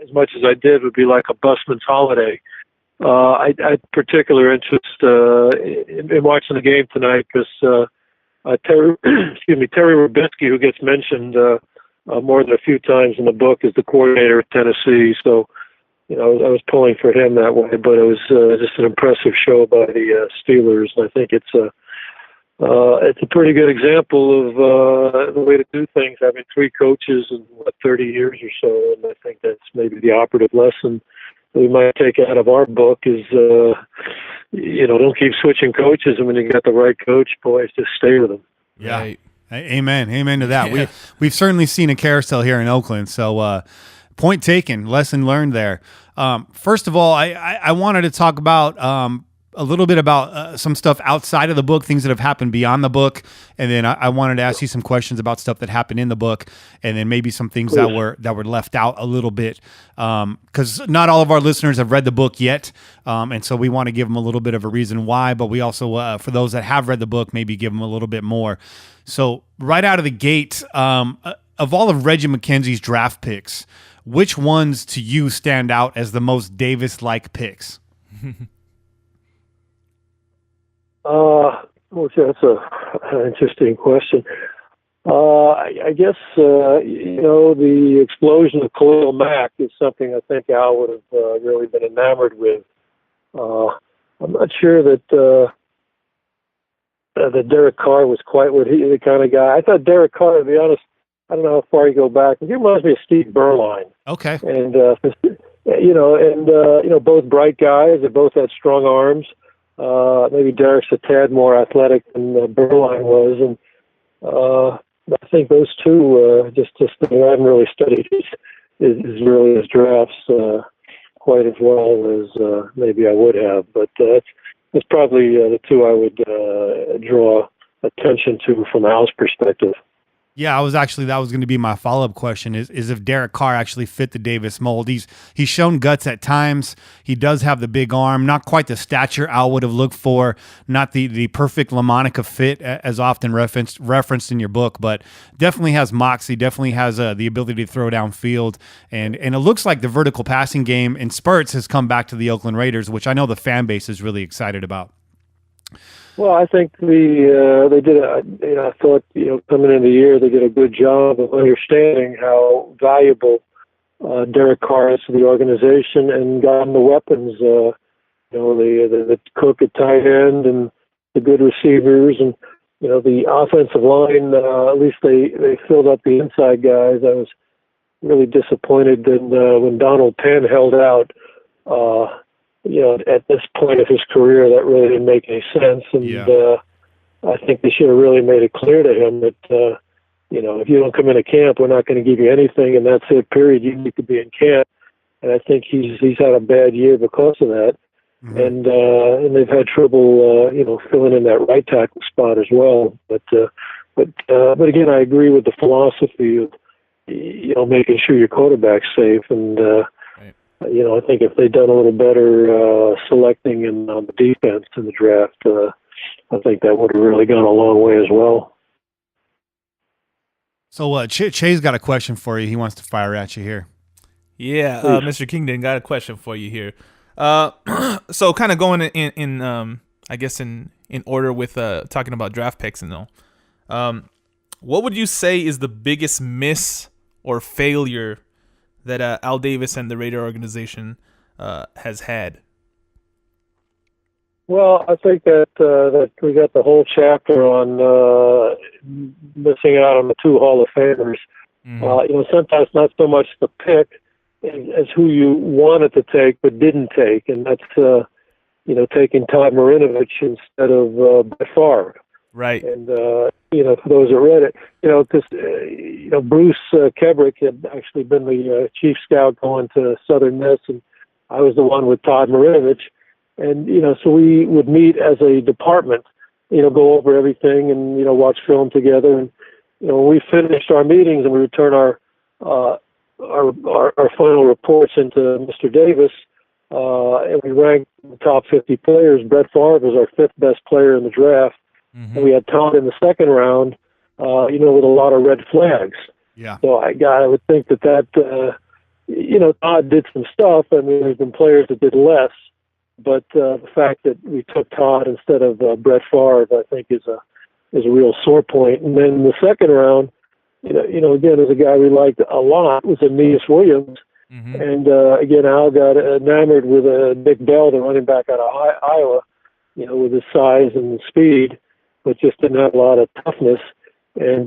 as much as I did would be like a busman's holiday. I had particular interest in watching the game tonight because Terry Rubisky, who gets mentioned more than a few times in the book, is the coordinator at Tennessee. So, I was pulling for him that way, but it was just an impressive show by the Steelers, and I think it's a pretty good example of the way to do things, having three coaches in 30 years or so, and I think that's maybe the operative lesson that we might take out of our book is, don't keep switching coaches, and when you got the right coach, boys, just stay with them. Yeah. Right. Amen to that. Yeah. We've certainly seen a carousel here in Oakland, so point taken, lesson learned there. First of all, I wanted to talk about a little bit about some stuff outside of the book, things that have happened beyond the book, and then I wanted to ask you some questions about stuff that happened in the book, and then maybe some things that were left out a little bit, because not all of our listeners have read the book yet, and so we want to give them a little bit of a reason why, but we also, for those that have read the book, maybe give them a little bit more. So right out of the gate, of all of Reggie McKenzie's draft picks, which ones to you stand out as the most Davis-like picks? That's an interesting question. I guess, the explosion of Khalil Mack is something I think Al would have really been enamored with. I'm not sure that Derek Carr was quite the kind of guy. I thought Derek Carr, to be honest, I don't know how far you go back. He reminds me of Steve Berline. Okay. And, both bright guys. They both had strong arms. Maybe Derek's a tad more athletic than Berline was, and I think those two I haven't really studied his drafts quite as well as maybe I would have, but that's probably the two I would draw attention to from Al's perspective. Yeah, that was going to be my follow-up question is if Derek Carr actually fit the Davis mold. He's shown guts at times. He does have the big arm, not quite the stature Al would have looked for, not the perfect LaMonica fit as often referenced in your book, but definitely has moxie, definitely has the ability to throw downfield, and it looks like the vertical passing game in spurts has come back to the Oakland Raiders, which I know the fan base is really excited about. Well, I think they did. I thought coming in the year they did a good job of understanding how valuable Derek Carr is to the organization and got him the weapons. The Cook at tight end and the good receivers, and the offensive line. At least they filled up the inside guys. I was really disappointed when Donald Penn held out. At this point of his career, that really didn't make any sense. And I think they should have really made it clear to him that, if you don't come into camp, we're not going to give you anything, and that's it, period. You need to be in camp. And I think he's had a bad year because of that. Mm-hmm. And they've had trouble, filling in that right tackle spot as well. But again, I agree with the philosophy of, making sure your quarterback's safe. And, I think if they'd done a little better selecting on the defense in the draft, I think that would have really gone a long way as well. So Che's got a question for you. He wants to fire at you here. Yeah, Mr. Kingdon, got a question for you here. So kind of going in I guess in order with talking about draft picks and all. What would you say is the biggest miss or failure that Al Davis and the Raider organization has had? Well, I think that we got the whole chapter on missing out on the 2 Hall of Famers. Mm-hmm. Sometimes not so much the pick as who you wanted to take but didn't take, and that's taking Todd Marinovich instead of Brett Favre. Right. And for those that read it, because Bruce Kebrick had actually been the chief scout going to Southern Miss, and I was the one with Todd Marinovich. And, so we would meet as a department, go over everything and, watch film together. And, when we finished our meetings and we return our final reports into Mr. Davis, and we ranked the top 50 players, Brett Favre was our 5th best player in the draft. Mm-hmm. And we had Todd in the 2nd round, with a lot of red flags. Yeah. So I would think that Todd did some stuff. I mean, there's been players that did less. But the fact that we took Todd instead of Brett Favre, I think, is a real sore point. And then in the 2nd round, again, as a guy we liked a lot, was Aeneas Williams. Mm-hmm. And again, Al got enamored with Nick Bell, the running back out of Iowa, with his size and speed, but just didn't have a lot of toughness. And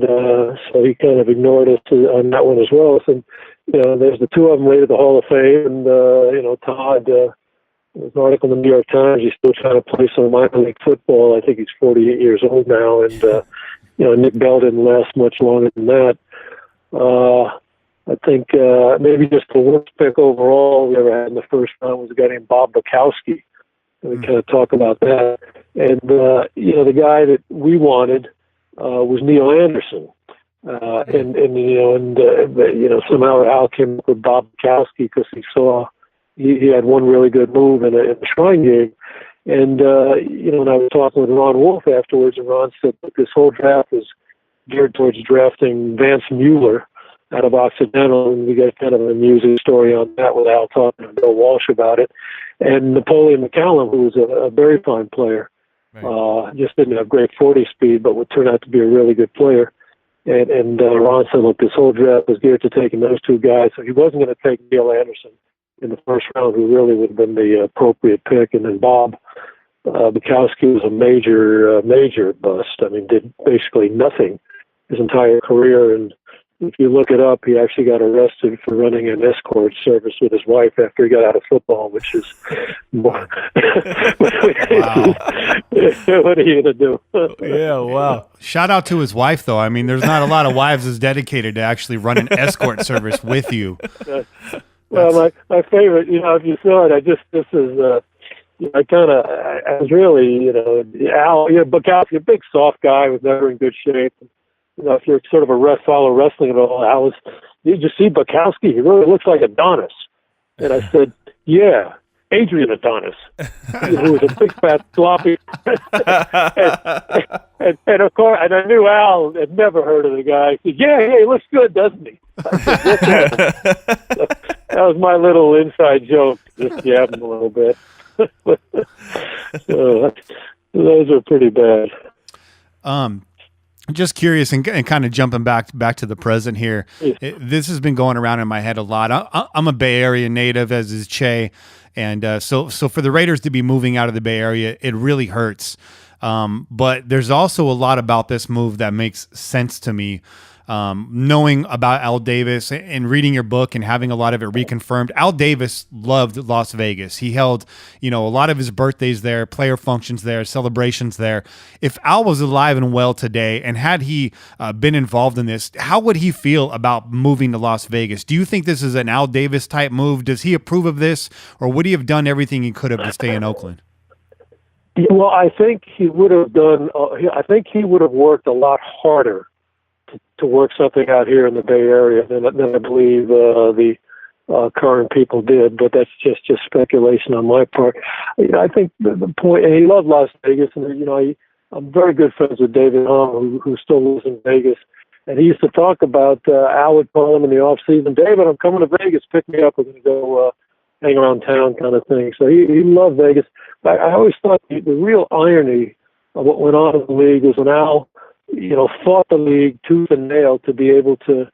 so he kind of ignored us on that one as well. So, there's the 2 of them rated the Hall of Fame, and Todd. There's an article in the New York Times. He's still trying to play some minor league football. I think he's 48 years old now, and Nick Bell didn't last much longer than that. I think maybe just the worst pick overall we ever had in the 1st round was a guy named Bob Bukowski. And we kind of talk about that. And the guy that we wanted was Neil Anderson. Somehow Al came up with Bob Bukowski because he saw. He had one really good move in a shrine game. And, when I was talking with Ron Wolf afterwards, and Ron said that this whole draft was geared towards drafting Vance Mueller out of Occidental, and we got kind of an amusing story on that with Al talking to Bill Walsh about it. And Napoleon McCallum, who was a very fine player, right. Just didn't have great 40 speed, but would turn out to be a really good player. And Ron said, look, this whole draft was geared to taking those 2 guys, so he wasn't going to take Neil Anderson in the 1st round, who really would have been the appropriate pick. And then Bob Bukowski was a major bust. I mean, did basically nothing his entire career. And if you look it up, he actually got arrested for running an escort service with his wife after he got out of football, which is more. Wow. What are you going to do? Yeah, wow. Shout out to his wife, though. I mean, there's not a lot of wives as dedicated to actually run an escort service with you. Well, my favorite, if you saw it, I was really, Al, Bukowski, a big soft guy, was never in good shape. If you're sort of follow wrestling at all, Al did you see Bukowski? He really looks like Adonis. And I said, yeah, Adrian Adonis, who was a big fat sloppy. and of course, and I knew Al had never heard of the guy. He said, yeah, he looks good, doesn't he? That was my little inside joke, just jab him a little bit. Those are pretty bad. Just curious and kind of jumping back to the present here. This has been going around in my head a lot. I'm a Bay Area native, as is Che, and so for the Raiders to be moving out of the Bay Area, it really hurts. But there's also a lot about this move that makes sense to me. Knowing about Al Davis and reading your book and having a lot of it reconfirmed, Al Davis loved Las Vegas. He held, a lot of his birthdays there, player functions there, celebrations there. If Al was alive and well today, and had he been involved in this, how would he feel about moving to Las Vegas? Do you think this is an Al Davis type move? Does he approve of this, or would he have done everything he could have to stay in Oakland? Yeah, well, I think he would have done. I think he would have worked a lot harder to work something out here in the Bay Area than I believe the current people did. But that's just speculation on my part. I think the point, and he loved Las Vegas, and I'm very good friends with David Hom, who still lives in Vegas, and he used to talk about Al would call him in the off season, David, I'm coming to Vegas, pick me up, we're going to go hang around town, kind of thing. So he loved Vegas. But I always thought the real irony of what went on in the league was when Al fought the league tooth and nail to be able to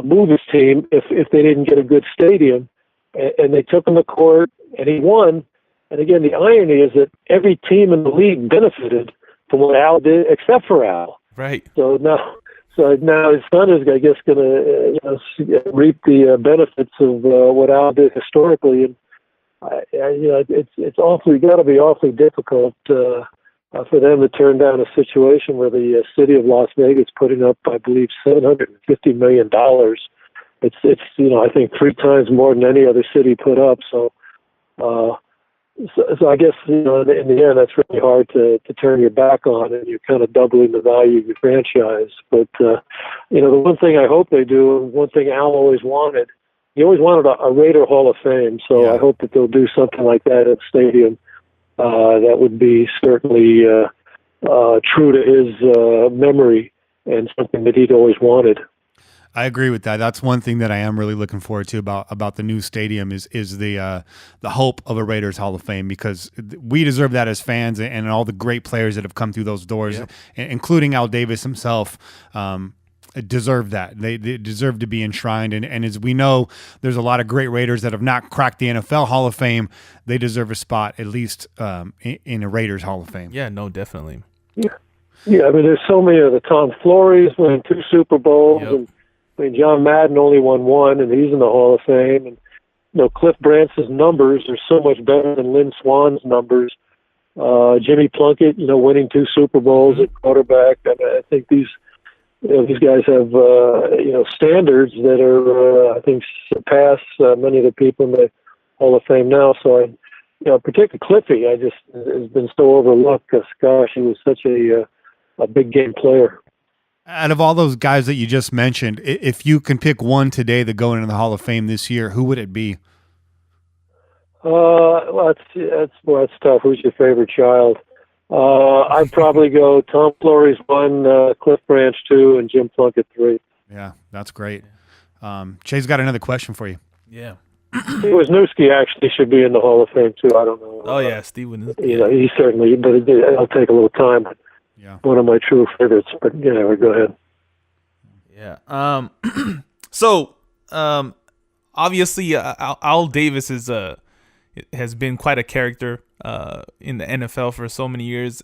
move his team if they didn't get a good stadium, and they took him to court, and he won. And again, the irony is that every team in the league benefited from what Al did, except for Al. Right. So now his son is, I guess, going to reap the benefits of what Al did historically, and it's awfully got to be awfully difficult. For them to turn down a situation where the city of Las Vegas putting up, I believe, $750 million. It's I think 3 times more than any other city put up. So I guess in the end that's really hard to turn your back on, and you're kind of doubling the value of your franchise. But the one thing I hope they do, and one thing Al always wanted, he always wanted a Raider Hall of Fame. So Yeah. I hope that they'll do something like that at the stadium. That would be certainly true to his memory and something that he'd always wanted. I agree with that. That's one thing that I am really looking forward to about the new stadium is the hope of a Raiders Hall of Fame, because we deserve that as fans, and all the great players that have come through those doors, Yep. including Al Davis himself. Deserve that. They deserve to be enshrined. And as we know, there's a lot of great Raiders that have not cracked the NFL Hall of Fame. They deserve a spot, at least in a Raiders Hall of Fame. Yeah, no, definitely. Yeah. I mean, there's so many of the Tom Flores winning 2 Super Bowls, Yep. and John Madden only won 1, and he's in the Hall of Fame. And Cliff Brance's numbers are so much better than Lynn Swan's numbers. Jimmy Plunkett, winning 2 Super Bowls at quarterback. I think these guys have, standards that are, I think, surpass many of the people in the Hall of Fame now. So, particularly Cliffy, has been so overlooked because, gosh, he was such a big game player. Out of all those guys that you just mentioned, if you can pick one today to go into the Hall of Fame this year, who would it be? Well, that's tough. Who's your favorite child? I'd probably go Tom Flores 1, Cliff Branch 2, and Jim Plunkett 3. Yeah, that's great. Jay's got another question for you. Yeah. Wisniewski actually should be in the Hall of Fame too. I don't know. Oh yeah, Steven. He certainly, but it'll take a little time. Yeah. One of my true favorites. But go ahead. Yeah. So, obviously, Al Davis has been quite a character in the NFL for so many years,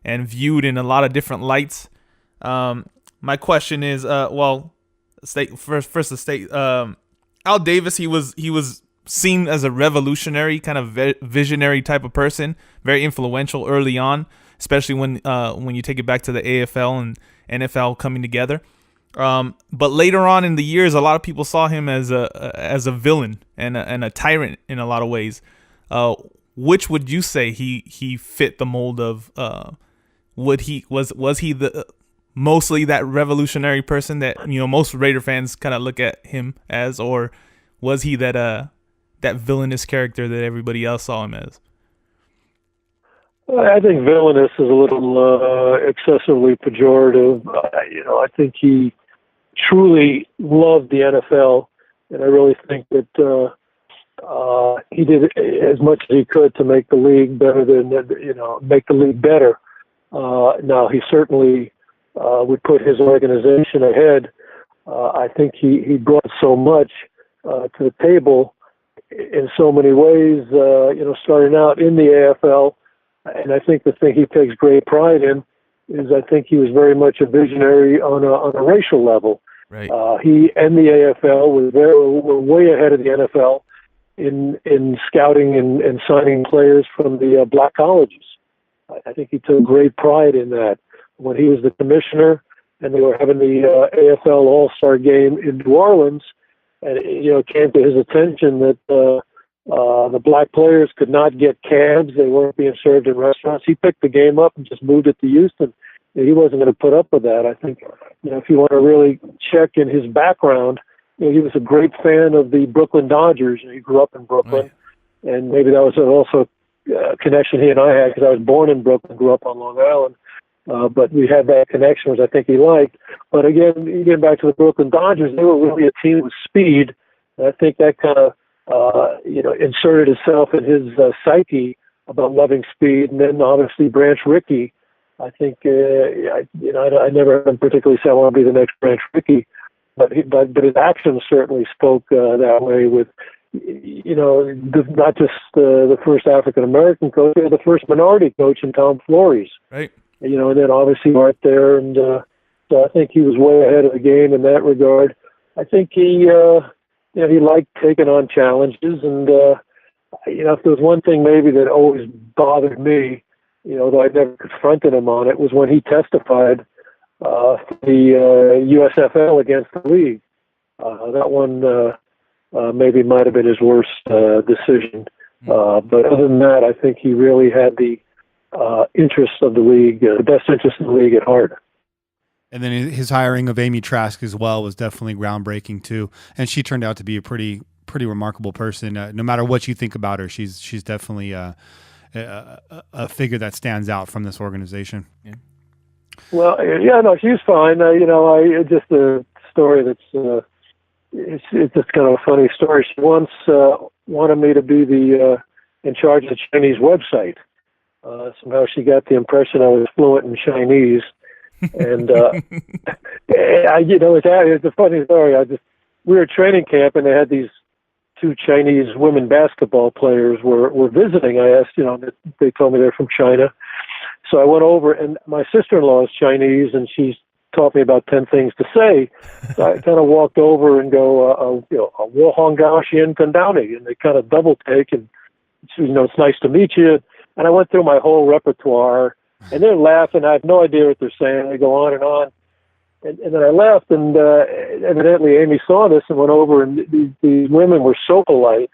and viewed in a lot of different lights. My question is, Al Davis, he was seen as a revolutionary, kind of visionary type of person, very influential early on, especially when you take it back to the AFL and NFL coming together. But later on in the years, a lot of people saw him as a villain and a tyrant in a lot of ways. Which would you say he fit the mold of? Was he the mostly that revolutionary person that most Raider fans kind of look at him as, or was he that villainous character that everybody else saw him as? I think villainous is a little excessively pejorative. I think he truly loved the NFL, and I really think that he did as much as he could to make the league better make the league better. Now he certainly would put his organization ahead. I think he brought so much to the table in so many ways. Starting out in the AFL, And I think the thing he takes great pride in is I think he was very much a visionary on a racial level. Right. He and the AFL were way ahead of the NFL in scouting and signing players from the black colleges. I think he took great pride in that. When he was the commissioner and they were having the AFL All-Star game in New Orleans, and it came to his attention that the black players could not get cabs. They weren't being served in restaurants. He picked the game up and just moved it to Houston. He wasn't going to put up with that. I think, if you want to really check in his background, he was a great fan of the Brooklyn Dodgers. He grew up in Brooklyn, and maybe that was also a connection he and I had because I was born in Brooklyn, grew up on Long Island. But we had that connection, which I think he liked. But again, getting back to the Brooklyn Dodgers, they were really a team with speed. And I think that kind of, inserted itself in his psyche about loving speed. And then obviously Branch Rickey, I think, I never particularly said I want to be the next Branch Rickey, but his actions certainly spoke that way with, not just the first African-American coach, the first minority coach in Tom Flores. Right. And then obviously Art there. And so I think he was way ahead of the game in that regard. I think he liked taking on challenges. And, if there was one thing maybe that always bothered me, though I never confronted him on it, was when he testified for the USFL against the league. That one maybe might have been his worst decision. But other than that, I think he really had the interests of the league, the best interests of the league at heart. And then his hiring of Amy Trask as well was definitely groundbreaking too. And she turned out to be a pretty remarkable person. No matter what you think about her, she's definitely a figure that stands out from this organization. Yeah. Well, she's fine. Just a story that's it's just kind of a funny story. She once wanted me to be in charge of the Chinese website. Somehow she got the impression I was fluent in Chinese, and it's a funny story. We were at training camp, and they had these two Chinese women basketball players were visiting. I asked, they told me they're from China, so I went over, and my sister-in-law is Chinese, and she's taught me about 10 things to say. So I kind of walked over and go, "Wo Hong Gao Xian Kandani," and they kind of double take, and it's nice to meet you. And I went through my whole repertoire, and they're laughing. I have no idea what they're saying. They go on. And then I left, and evidently Amy saw this and went over, and these women were so polite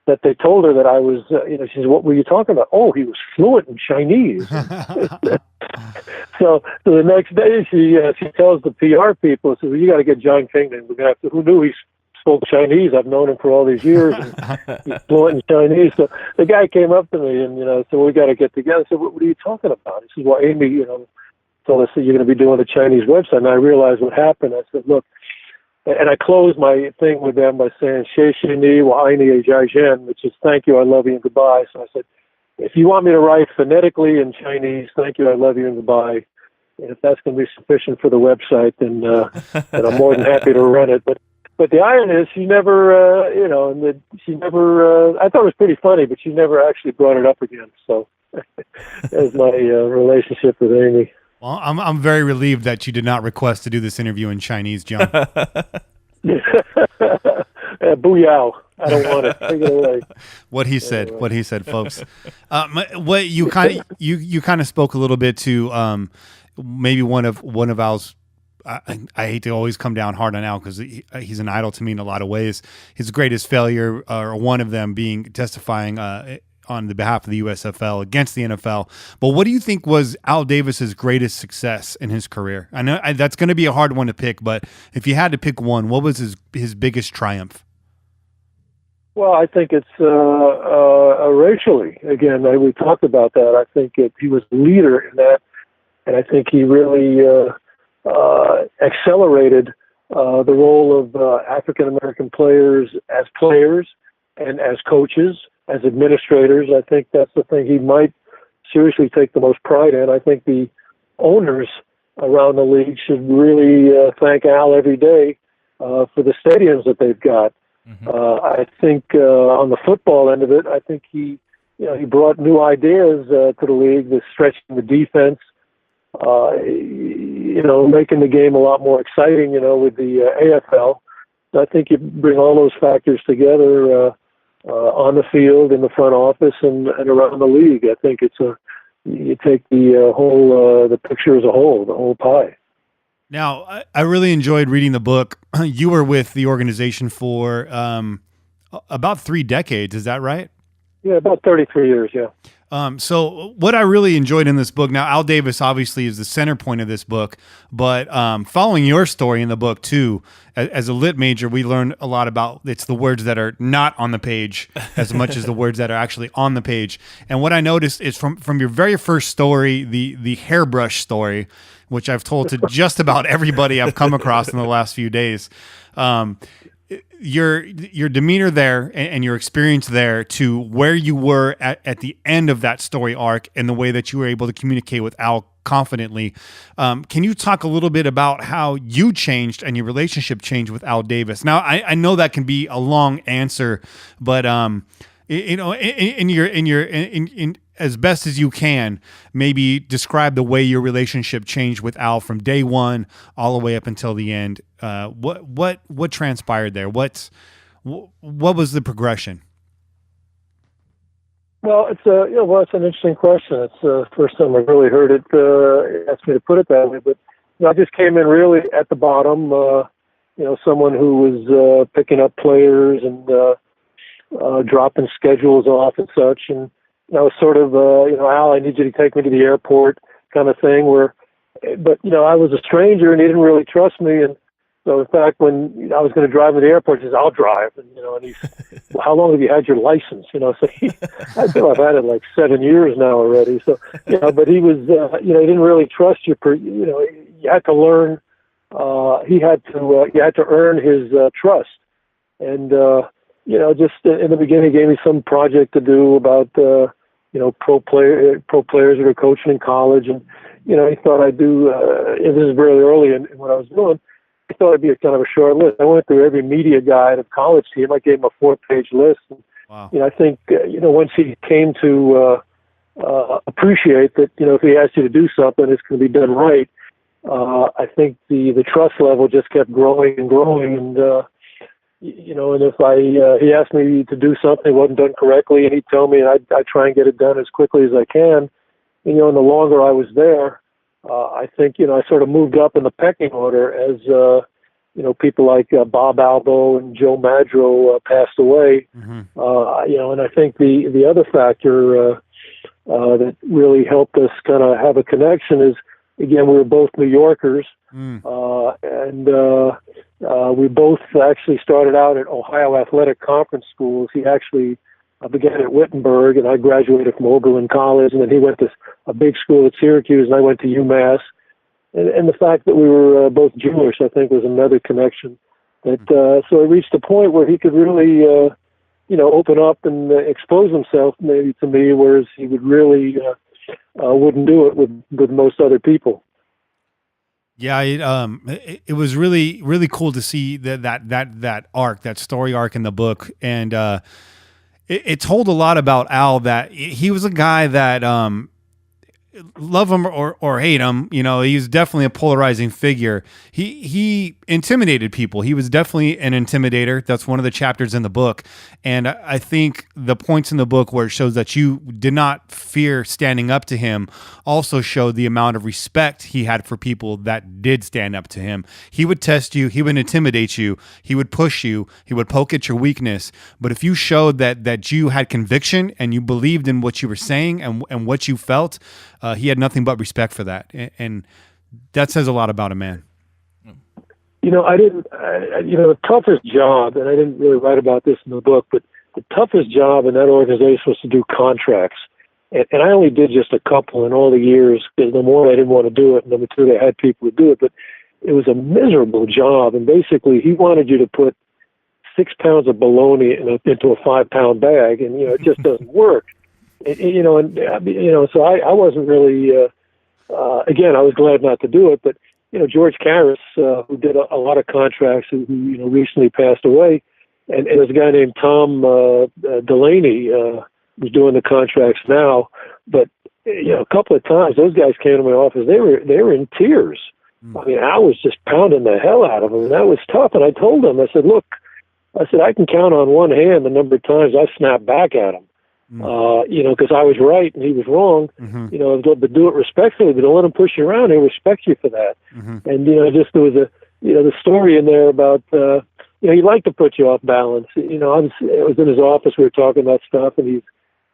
that they told her that I was, she said, "What were you talking about?" "Oh, he was fluent in Chinese." So the next day she tells the PR people, says, "Well, you got to get John Kingman. We're gonna have to." Who knew he spoke Chinese? I've known him for all these years. And he's fluent in Chinese. So the guy came up to me and said, "Well, we got to get together." I said, "What are you talking about?" He said, "Well, Amy, told us that you're going to be doing a Chinese website." And I realized what happened. I said, "Look," and I closed my thing with them by saying, "Xie xie ni wa ai ni zhai zhen," which is "Thank you, I love you, and goodbye." So I said, "If you want me to write phonetically in Chinese, thank you, I love you, and goodbye. And if that's going to be sufficient for the website, then I'm more than happy to run it." But the irony is, she never, I thought it was pretty funny, but she never actually brought it up again. So that was my relationship with Amy. Well, I'm very relieved that you did not request to do this interview in Chinese, John. Booyah. I don't want it. Take it away. What he said, folks. What you kind of spoke a little bit to maybe one of Al's. I hate to always come down hard on Al because he's an idol to me in a lot of ways. His greatest failure, or one of them, being testifying on the behalf of the USFL against the NFL. But what do you think was Al Davis's greatest success in his career? I know that's going to be a hard one to pick, but if you had to pick one, what was his biggest triumph? Well, I think it's racially. Again, we talked about that. I think he was a leader in that, and I think he really accelerated the role of African American players and as coaches, as administrators. I think that's the thing he might seriously take the most pride in. I think the owners around the league should really thank Al every day for the stadiums that they've got. Mm-hmm. I think on the football end of it, I think he he brought new ideas to the league, the stretching the defense, making the game a lot more exciting, with the AFL. So I think you bring all those factors together on the field, in the front office, and around the league. I think you take the whole the picture as a whole, the whole pie. Now, I really enjoyed reading the book. You were with the organization for about 3 decades. Is that right? Yeah, about 33 years, yeah. So what I really enjoyed in this book, now Al Davis obviously is the center point of this book, but following your story in the book too, as a lit major, we learned a lot about it's the words that are not on the page as much as the words that are actually on the page. And what I noticed is from your very first story, the hairbrush story, which I've told to just about everybody I've come across in the last few days. Your demeanor there and your experience there to where you were at the end of that story arc and the way that you were able to communicate with Al confidently. Can you talk a little bit about how you changed and your relationship changed with Al Davis? Now, I know that can be a long answer, but in as best as you can, maybe describe the way your relationship changed with Al from day one all the way up until the end. What transpired there? What was the progression? Well, it's it's an interesting question. It's the first time I've really heard it asked me to put it that way. But I just came in really at the bottom. Someone who was picking up players and dropping schedules off and such, and sort of Al, I need you to take me to the airport kind of thing. But I was a stranger and he didn't really trust me, and so in fact, when I was going to drive him to the airport, he says, "I'll drive." And he's, "Well, how long have you had your license?" So I feel I've had it like 7 years now already. So but he was, he didn't really trust you. You had to learn. You had to earn his trust. And just in the beginning, he gave me some project to do about pro players that are coaching in college, and he thought I'd do. And this is really early in what I was doing. I thought it'd be a kind of a short list. I went through every media guide of college team. I gave him a 4-page list. And, wow. I think, once he came to appreciate that, if he asked you to do something, it's going to be done right. I think the trust level just kept growing and growing. And, and if he asked me to do something that wasn't done correctly, and he'd tell me, and I'd try and get it done as quickly as I can. And, and the longer I was there, I think, I sort of moved up in the pecking order as, people like Bob Albo and Joe Madro passed away. Mm-hmm. And I think the other factor that really helped us kind of have a connection is, again, we were both New Yorkers, and we both actually started out at Ohio Athletic Conference schools. He actually began at Wittenberg, and I graduated from Oberlin College, and then he went to a big school at Syracuse, and I went to UMass. And the fact that we were both Jewish, I think, was another connection. That so it reached a point where he could really, open up and expose himself maybe to me, whereas he would really wouldn't do it with most other people. Yeah, it was really, really cool to see that arc, that story arc in the book, and it told a lot about Al. That he was a guy that love him or hate him, he was definitely a polarizing figure. He intimidated people. He was definitely an intimidator. That's one of the chapters in the book. And I think the points in the book where it shows that you did not fear standing up to him also showed the amount of respect he had for people that did stand up to him. He would test you. He would intimidate you. He would push you. He would poke at your weakness. But if you showed that you had conviction and you believed in what you were saying and what you felt, he had nothing but respect for that. And that says a lot about a man. The toughest job, and I didn't really write about this in the book, but the toughest job in that organization was to do contracts. And I only did just a couple in all the years, because number one, I didn't want to do it, and number two, they had people to do it, but it was a miserable job. And basically, he wanted you to put 6 pounds of bologna into a 5-pound bag, and, it just doesn't work. So I wasn't really, again, I was glad not to do it, but, George Karras, who did a lot of contracts, who recently passed away, and there's a guy named Tom Delaney, who's doing the contracts now. But a couple of times those guys came to my office. They were in tears. I mean, I was just pounding the hell out of them, and that was tough. And I told them, I said, look, I can count on one hand the number of times I snapped back at him. Because I was right and he was wrong. But do it respectfully. But don't let him push you around. He'll respect you for that. And just there was the story in there about he liked to put you off balance. I was in his office. We were talking about stuff, and he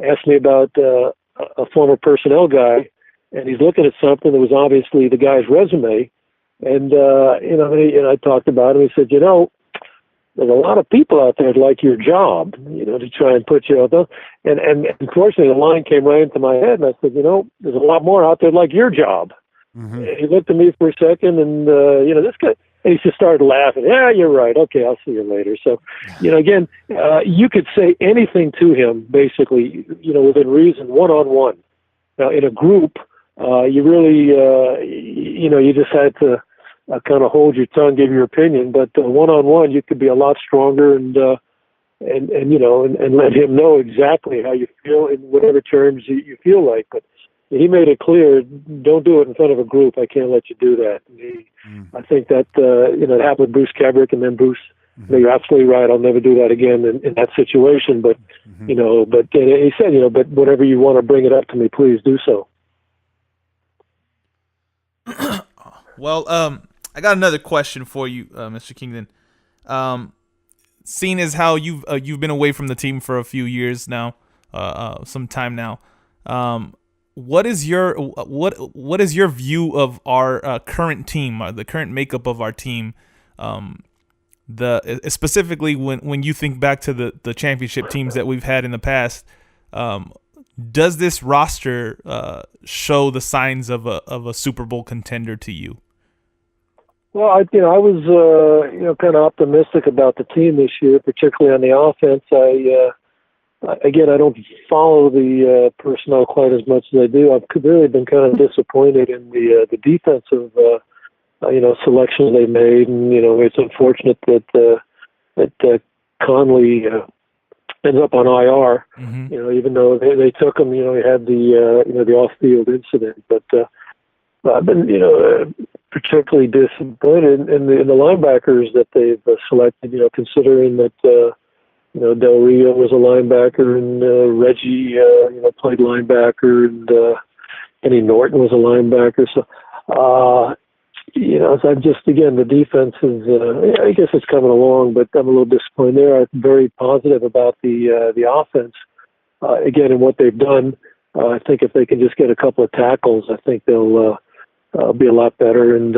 asked me about a former personnel guy, and he's looking at something that was obviously the guy's resume. And I talked about him. He said, there's a lot of people out there that like your job, to try and put you out. And unfortunately, the line came right into my head, and I said, there's a lot more out there like your job. And he looked at me for a second, and this guy, and he just started laughing. Yeah, you're right. Okay, I'll see you later. So, again, you could say anything to him, basically, within reason, one-on-one. Now, in a group, you really, you just had to kind of hold your tongue, give your opinion. But one-on-one, you could be a lot stronger and let him know exactly how you feel in whatever terms you feel like. But he made it clear, don't do it in front of a group. I can't let you do that. I think that, it happened with Bruce Kebrick, and then Bruce, you're absolutely right. I'll never do that again in that situation. But, but he said, but whenever you want to bring it up to me, please do so. Well, I got another question for you, Mr. Kingdon. Seeing as how you've been away from the team for a few years now, some time now, what is your view of our current team, the current makeup of our team? Specifically when you think back to the championship teams that we've had in the past, does this roster show the signs of a Super Bowl contender to you? Well, I was kind of optimistic about the team this year, particularly on the offense. I don't follow the personnel quite as much as I do. I've really been kind of disappointed in the defensive selections they made, and it's unfortunate that Conley ends up on IR. Even though they took him, he had the off-field incident, but I've been particularly disappointed in the linebackers that they've selected. Considering that Del Rio was a linebacker, and Reggie played linebacker, and Kenny Norton was a linebacker. So so I'm just, again, the defense is, I guess it's coming along, but I'm a little disappointed there. I'm very positive about the offense, again, and what they've done. I think if they can just get a couple of tackles, I think they'll be a lot better. And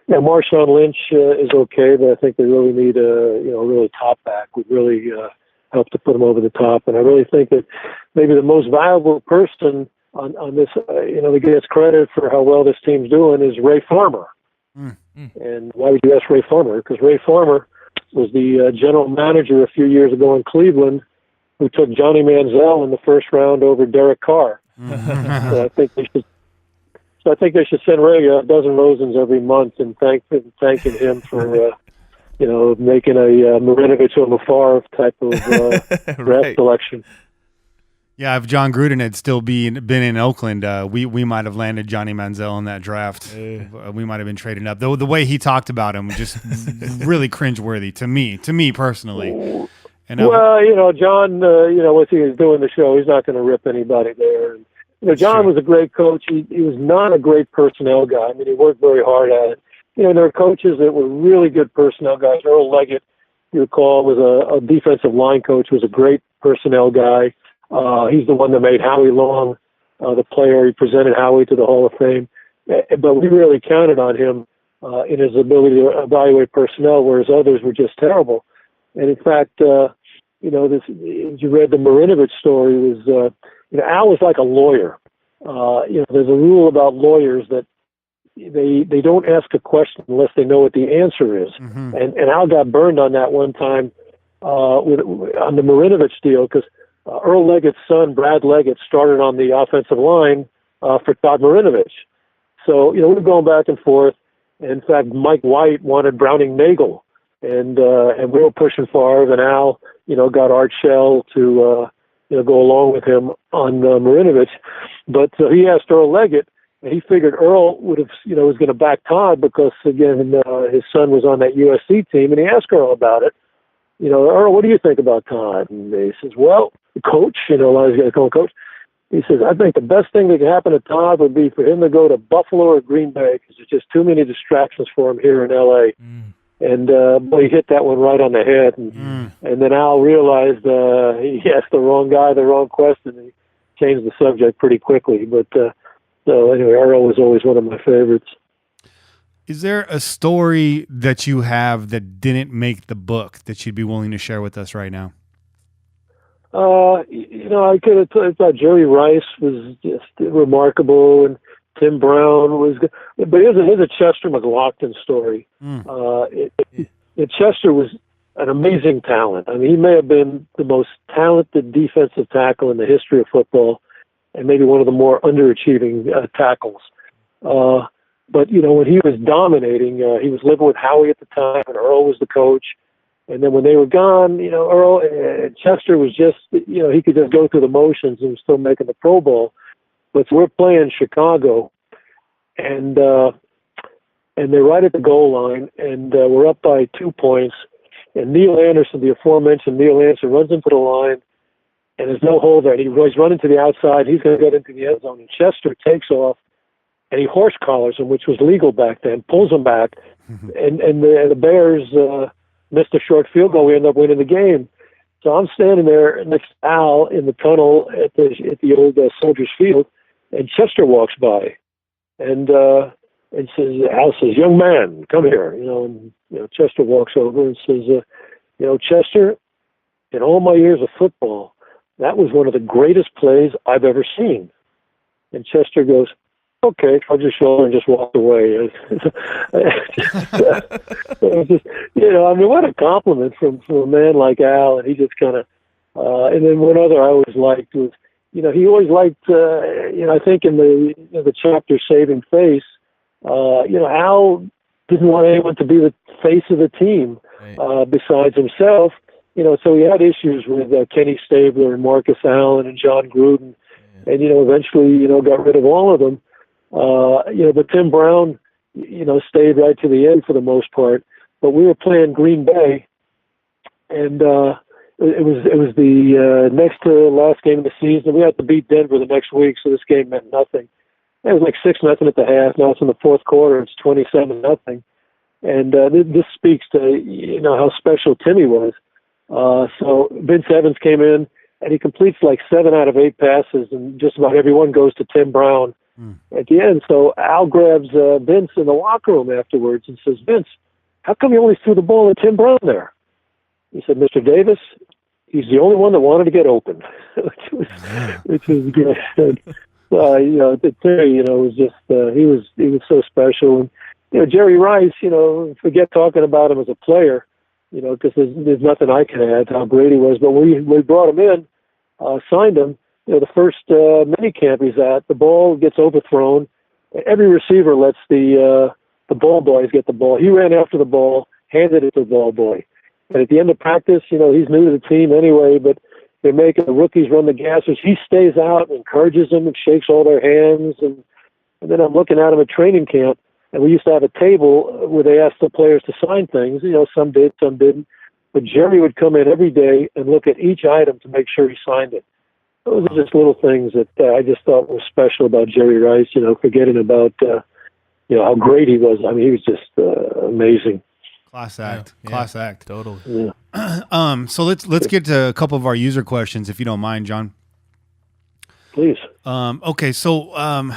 Marshawn Lynch is okay, but I think they really need a really top back would really help to put them over the top. And I really think that maybe the most valuable person on this, that gets credit for how well this team's doing is Ray Farmer. And why would you ask Ray Farmer? Because Ray Farmer was the general manager a few years ago in Cleveland, who took Johnny Manziel in the first round over Derek Carr. So I think they should send Ray a dozen roses every month and thanking him for making a Marinovich or LaFar type of draft selection. Yeah, if John Gruden had still been in Oakland, we might have landed Johnny Manziel in that draft. We might have been traded up. The way he talked about him, just really cringeworthy to me personally. And John, what he was doing the show, he's not going to rip anybody there. And, John was a great coach. He was not a great personnel guy. I mean, he worked very hard at it. There were coaches that were really good personnel guys. Earl Leggett, you recall, was a defensive line coach, was a great personnel guy. He's the one that made Howie Long the player. He presented Howie to the Hall of Fame. But we really counted on him in his ability to evaluate personnel, whereas others were just terrible. And in fact, this, as you read the Marinovich story, was Al was like a lawyer. There's a rule about lawyers that they don't ask a question unless they know what the answer is. And Al got burned on that one time on the Marinovich deal, because Earl Leggett's son, Brad Leggett, started on the offensive line for Todd Marinovich. So, we were going back and forth. In fact, Mike White wanted Browning Nagel, and we were pushing Favre, and Al, got Art Shell to go along with him on Marinovich. But he asked Earl Leggett, and he figured Earl would have, was going to back Todd because, again, his son was on that USC team, and he asked Earl about it. Earl, what do you think about Todd? And he says, well, the coach, a lot of these guys call him coach. He says, I think the best thing that could happen to Todd would be for him to go to Buffalo or Green Bay because there's just too many distractions for him here in L.A. And boy, he hit that one right on the head. And then Al realized he asked the wrong guy the wrong question. And he changed the subject pretty quickly. But so anyway, Earl was always one of my favorites. Is there a story that you have that didn't make the book that you'd be willing to share with us right now? I could have thought Jerry Rice was just remarkable, and Tim Brown was good. But here's a Chester McLaughlin story. Chester was an amazing talent. I mean, he may have been the most talented defensive tackle in the history of football, and maybe one of the more underachieving tackles. But when he was dominating, he was living with Howie at the time, and Earl was the coach. And then when they were gone, Earl and Chester was just, he could just go through the motions and was still making the Pro Bowl. But we're playing Chicago, and they're right at the goal line, and we're up by 2 points. And Neil Anderson, the aforementioned Neil Anderson, runs into the line, and there's no hole there. And he's running to the outside. He's going to get into the end zone. And Chester takes off, and he horse collars him, which was legal back then, pulls him back, and the Bears missed a short field goal. We end up winning the game. So I'm standing there next to Al in the tunnel at the old Soldiers Field, and Chester walks by, and says, Al says, "Young man, come here." And Chester walks over and says, "Chester, in all my years of football, that was one of the greatest plays I've ever seen." And Chester goes, "Okay," shrugged his shoulder and just walked away. What a compliment from a man like Al. And he just kind of, and then one other I always liked was, he always liked, I think in the chapter Saving Face, Al didn't want anyone to be the face of the team besides himself. So he had issues with Kenny Stabler and Marcus Allen and John Gruden, and eventually got rid of all of them. But Tim Brown, stayed right to the end for the most part. But we were playing Green Bay, and it was the next to last game of the season. We had to beat Denver the next week, so this game meant nothing. It was like 6-0 at the half. Now it's in the fourth quarter. It's 27-0, and this speaks to how special Timmy was. So Vince Evans came in, and he completes like 7 out of 8 passes, and just about everyone goes to Tim Brown at the end. So Al grabs Vince in the locker room afterwards and says, "Vince, how come you only threw the ball at Tim Brown there?" He said, "Mr. Davis, he's the only one that wanted to get open," which was good. Terry, was just he was so special. And Jerry Rice, forget talking about him as a player, because there's nothing I can add to how great he was. But we brought him in, signed him. The first mini camp he's at, the ball gets overthrown. Every receiver lets the ball boys get the ball. He ran after the ball, handed it to the ball boy. And at the end of practice, he's new to the team anyway, but they're making the rookies run the gassers. He stays out and encourages them and shakes all their hands. And then I'm looking at him at training camp, and we used to have a table where they asked the players to sign things. Some did, some didn't. But Jerry would come in every day and look at each item to make sure he signed it. Those are just little things that I just thought was special about Jerry Rice, forgetting about, how great he was. I mean, he was just amazing. Class act. Class act. Totally. Yeah. So let's get to a couple of our user questions, if you don't mind, John. Please. Okay. So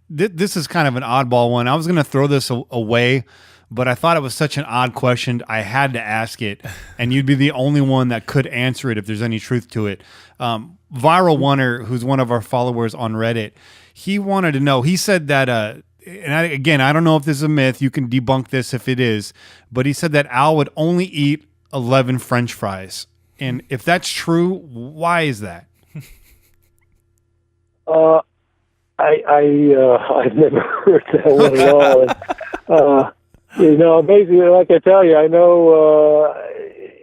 this is kind of an oddball one. I was going to throw this away, but I thought it was such an odd question. I had to ask it, and you'd be the only one that could answer it if there's any truth to it. Viral Oneer, who's one of our followers on Reddit, he wanted to know, he said that, I don't know if this is a myth. You can debunk this if it is, but he said that Al would only eat 11 French fries. And if that's true, why is that? I've never heard that one at all. And, basically, like I tell you, I know,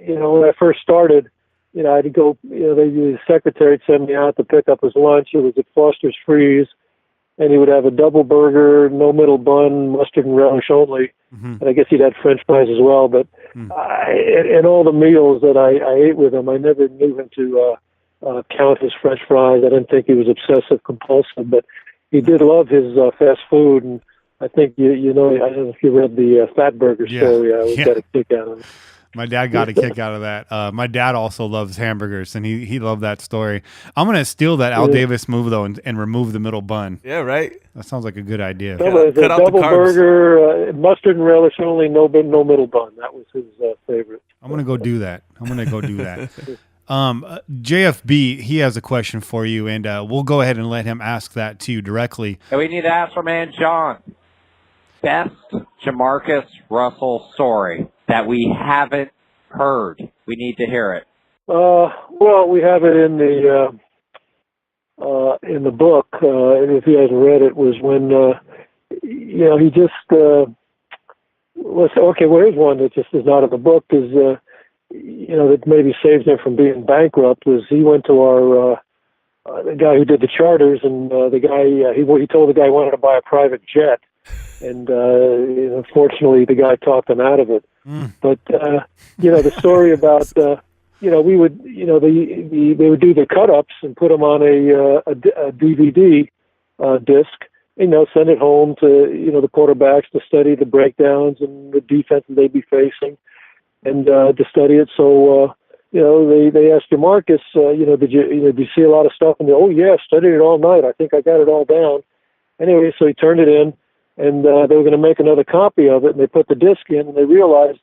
when I first started, I'd go, the secretary would send me out to pick up his lunch. It was at Foster's Freeze, and he would have a double burger, no middle bun, mustard and relish only. Mm-hmm. And I guess he'd had French fries as well. But in all the meals that I ate with him, I never knew him to count his French fries. I didn't think he was obsessive compulsive, but he did love his fast food. And I think, I don't know if you read the Fat Burger story. I always got a kick out of it. My dad got a kick out of that. My dad also loves hamburgers, and he loved that story. I'm going to steal that Al Davis move, though, and remove the middle bun. Yeah, right. That sounds like a good idea. Cut out the double burger, mustard and relish only, no middle bun. That was his favorite. I'm going to go do that. JFB, he has a question for you, and we'll go ahead and let him ask that to you directly. And we need to ask for man John. Best Jamarcus Russell story that we haven't heard. We need to hear it. Well, we have it in the book. And if you hasn't read it, was when he just here's one that just is not in the book. Is that maybe saves him from being bankrupt. Was he went to our the guy who did the charters, and the guy he told the guy he wanted to buy a private jet. And unfortunately, the guy talked them out of it. But the story about we would they would do the cut-ups and put them on a DVD disc. Send it home to the quarterbacks to study the breakdowns and the defenses they'd be facing, and to study it. So they asked Jamarcus, did you see a lot of stuff? And I studied it all night. I think I got it all down. Anyway, so he turned it in. And they were going to make another copy of it, and they put the disc in, and they realized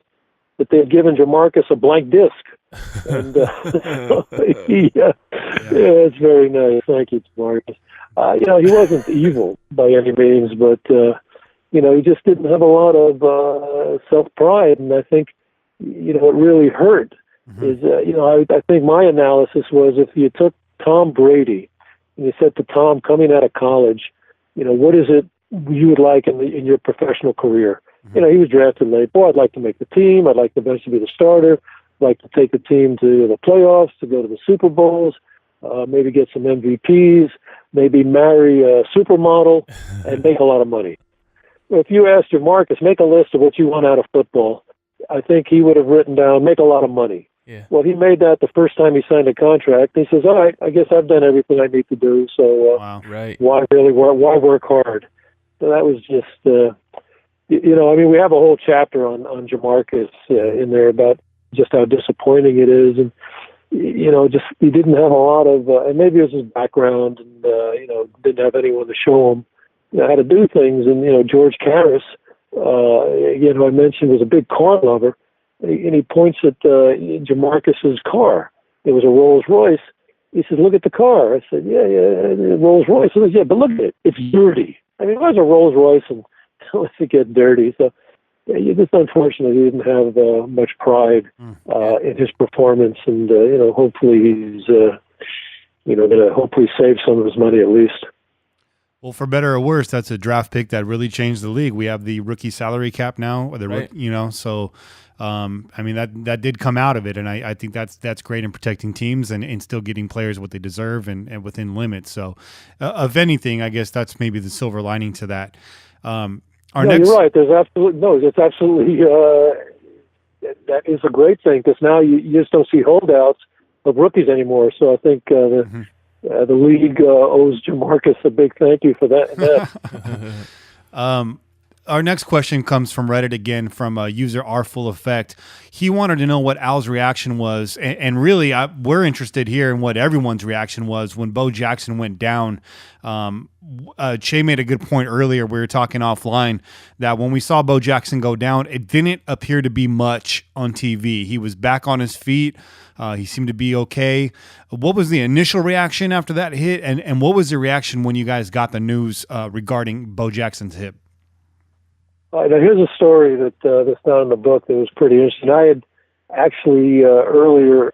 that they had given Jamarcus a blank disc. And it's very nice. Thank you, Jamarcus. He wasn't evil by any means, but he just didn't have a lot of self-pride, and I think it really hurt. I think my analysis was if you took Tom Brady and you said to Tom coming out of college, what is it you would like in your professional career? He was drafted late. Boy, I'd like to make the team. I'd like to eventually be the starter. I'd like to take the team to the playoffs, to go to the Super Bowls, maybe get some MVPs, maybe marry a supermodel, and make a lot of money. If you asked Jamarcus, make a list of what you want out of football, I think he would have written down, make a lot of money. Yeah. Well, he made that the first time he signed a contract. He says, all right, I guess I've done everything I need to do, so why work hard? So that was just, we have a whole chapter on Jamarcus in there about just how disappointing it is. And, he didn't have a lot of, and maybe it was his background and, didn't have anyone to show him how to do things. And, George Karras, I mentioned, was a big car lover. And he points at Jamarcus's car. It was a Rolls Royce. He said, look at the car. I said, Rolls Royce. He said, yeah, but look at it. It's dirty. I mean, it was a Rolls Royce, and let it get dirty. So it's unfortunate he didn't have much pride in his performance, and hopefully he's going to hopefully save some of his money at least. Well, for better or worse, that's a draft pick that really changed the league. We have the rookie salary cap now, or so. That did come out of it, and I think that's great in protecting teams and still getting players what they deserve and within limits. So, if anything, I guess that's maybe the silver lining to that. You're right. It's absolutely that is a great thing, because now you just don't see holdouts of rookies anymore. So I think the league owes Jamarcus a big thank you for that. Our next question comes from Reddit again, from user R Full Effect. He wanted to know what Al's reaction was, and really, we're interested here in what everyone's reaction was when Bo Jackson went down. Che made a good point earlier. We were talking offline that when we saw Bo Jackson go down, it didn't appear to be much on TV. He was back on his feet. He seemed to be okay. What was the initial reaction after that hit, and what was the reaction when you guys got the news regarding Bo Jackson's hip? Now here's a story that's not in the book that was pretty interesting. I had actually earlier,